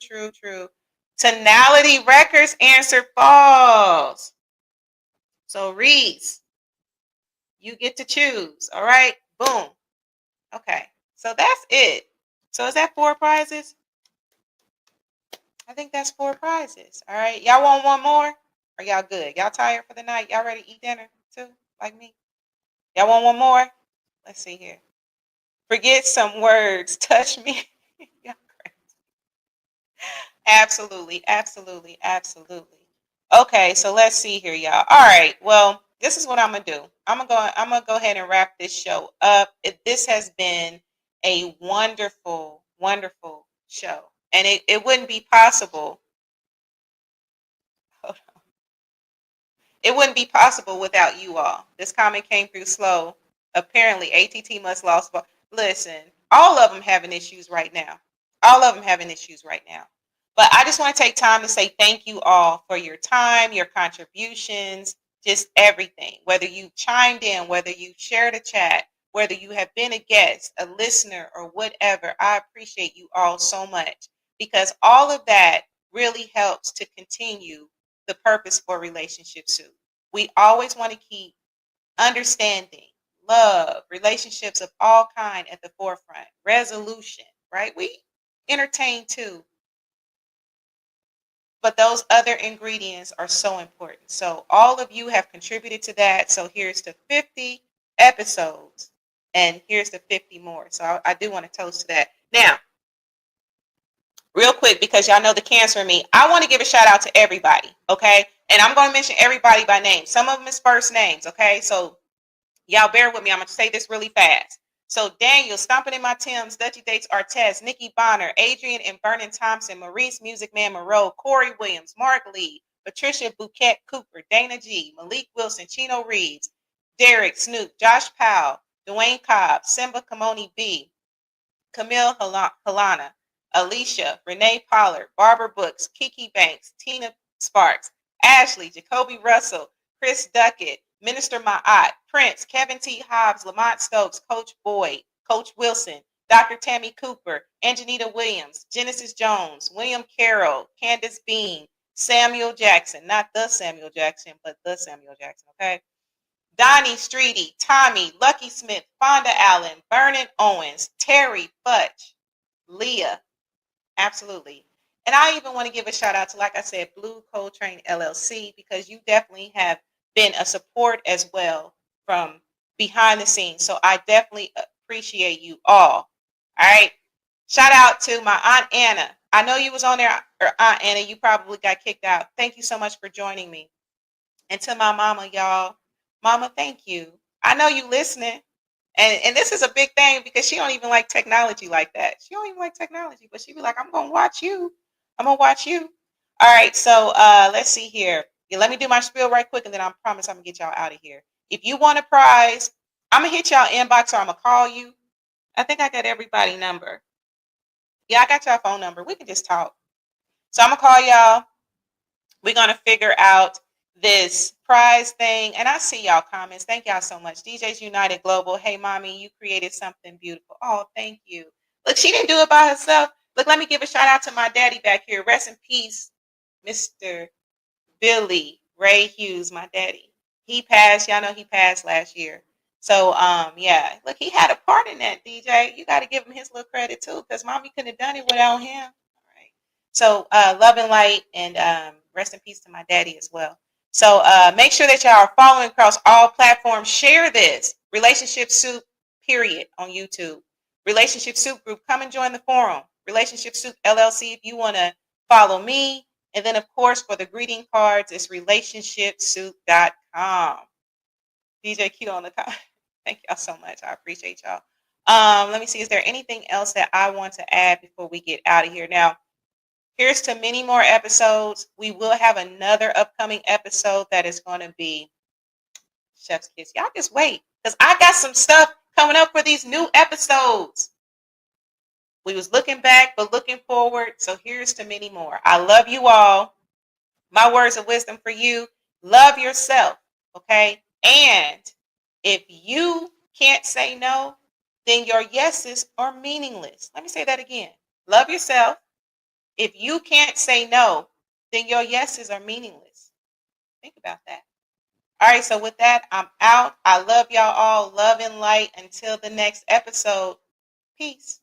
Tonality Records answered false. So Reese, you get to choose. All right, boom. Okay, so that's it. So is that 4 prizes? I think that's 4 prizes. All right, y'all want one more? Are y'all good? Y'all tired for the night? Y'all ready to eat dinner too, like me? Y'all want one more? Let's see here. Forget some words. Touch me. Absolutely. Okay, so let's see here, y'all. All right. Well, this is what I'm gonna do. I'm gonna go ahead and wrap this show up. This has been a wonderful show. And it wouldn't be possible. Hold on. It wouldn't be possible without you all. This comment came through slow. Apparently, ATT must lost. Listen, all of them having issues right now. All of them having issues right now. But I just want to take time to say thank you all for your time, your contributions, just everything. Whether you chimed in, whether you shared a chat, whether you have been a guest, a listener, or whatever, I appreciate you all so much, because all of that really helps to continue the purpose for Relationship Soup. We always want to keep understanding, love, relationships of all kind at the forefront, resolution, right? We entertain too. But those other ingredients are so important. So all of you have contributed to that. So here's to 50 episodes, and here's to 50 more. So I do want to toast to that. Now, real quick, because y'all know the cancer in me, I want to give a shout out to everybody, okay? And I'm going to mention everybody by name. Some of them is first names, okay? So y'all bear with me. I'm going to say this really fast. So Daniel, Stomping in My Timbs, Dutchy Dates Artez, Nikki Bonner, Adrian and Vernon Thompson, Maurice Music Man Moreau, Corey Williams, Mark Lee, Patricia Bouquet Cooper, Dana G, Malik Wilson, Chino Reeves, Derek Snoop, Josh Powell, Dwayne Cobb, Simba Kamoni B, Camille Halana, Alicia, Renee Pollard, Barbara Books, Kiki Banks, Tina Sparks, Ashley, Jacoby Russell, Chris Duckett, Minister Ma'at, Prince, Kevin T. Hobbs, Lamont Stokes, Coach Boyd, Coach Wilson, Dr. Tammy Cooper, Anjanita Williams, Genesis Jones, William Carroll, Candace Bean, Samuel Jackson, not the Samuel Jackson, but the Samuel Jackson, okay? Donnie Streety, Tommy, Lucky Smith, Fonda Allen, Vernon Owens, Terry Butch, Leah, absolutely. And I even want to give a shout out to, like I said, Blue Coltrane LLC, because you definitely have been a support as well from behind the scenes. So I definitely appreciate you all. All right. Shout out to my Aunt Anna. I know you was on there, or Aunt Anna, you probably got kicked out. Thank you so much for joining me. And to my mama, y'all. Mama, thank you. I know you listening. And this is a big thing, because she don't even like technology like that. She don't even like technology, but she be like, I'm going to watch you. I'm going to watch you. All right. So let's see here. Yeah, let me do my spiel right quick, and then I promise I'm going to get y'all out of here. If you want a prize, I'm going to hit y'all inbox, or I'm going to call you. I think I got everybody's number. Yeah, I got y'all phone number. We can just talk. So I'm going to call y'all. We're going to figure out this prize thing. And I see y'all comments. Thank y'all so much. DJs United Global. Hey, mommy, you created something beautiful. Oh, thank you. Look, she didn't do it by herself. Look, let me give a shout out to my daddy back here. Rest in peace, Mr. Billy Ray Hughes, my daddy. He passed. Y'all know he passed last year. So, yeah. Look, he had a part in that, DJ. You got to give him his little credit, too, because mommy couldn't have done it without him. All right. So, love and light, and rest in peace to my daddy as well. So make sure that y'all are following across all platforms. Share this. Relationship Soup, period, on YouTube. Relationship Soup Group, come and join the forum. Relationship Soup LLC, if you want to follow me. And then, of course, for the greeting cards, it's relationshipsoup.com. DJ Q on the top. Thank y'all so much. I appreciate y'all. Let me see. Is there anything else that I want to add before we get out of here? Now, here's to many more episodes. We will have another upcoming episode that is going to be Chef's Kiss. Y'all just wait, because I got some stuff coming up for these new episodes. We was looking back, but looking forward. So here's to many more. I love you all. My words of wisdom for you. Love yourself, okay? And if you can't say no, then your yeses are meaningless. Let me say that again. Love yourself. If you can't say no, then your yeses are meaningless. Think about that. All right, so with that, I'm out. I love y'all all. Love and light. Until the next episode. Peace.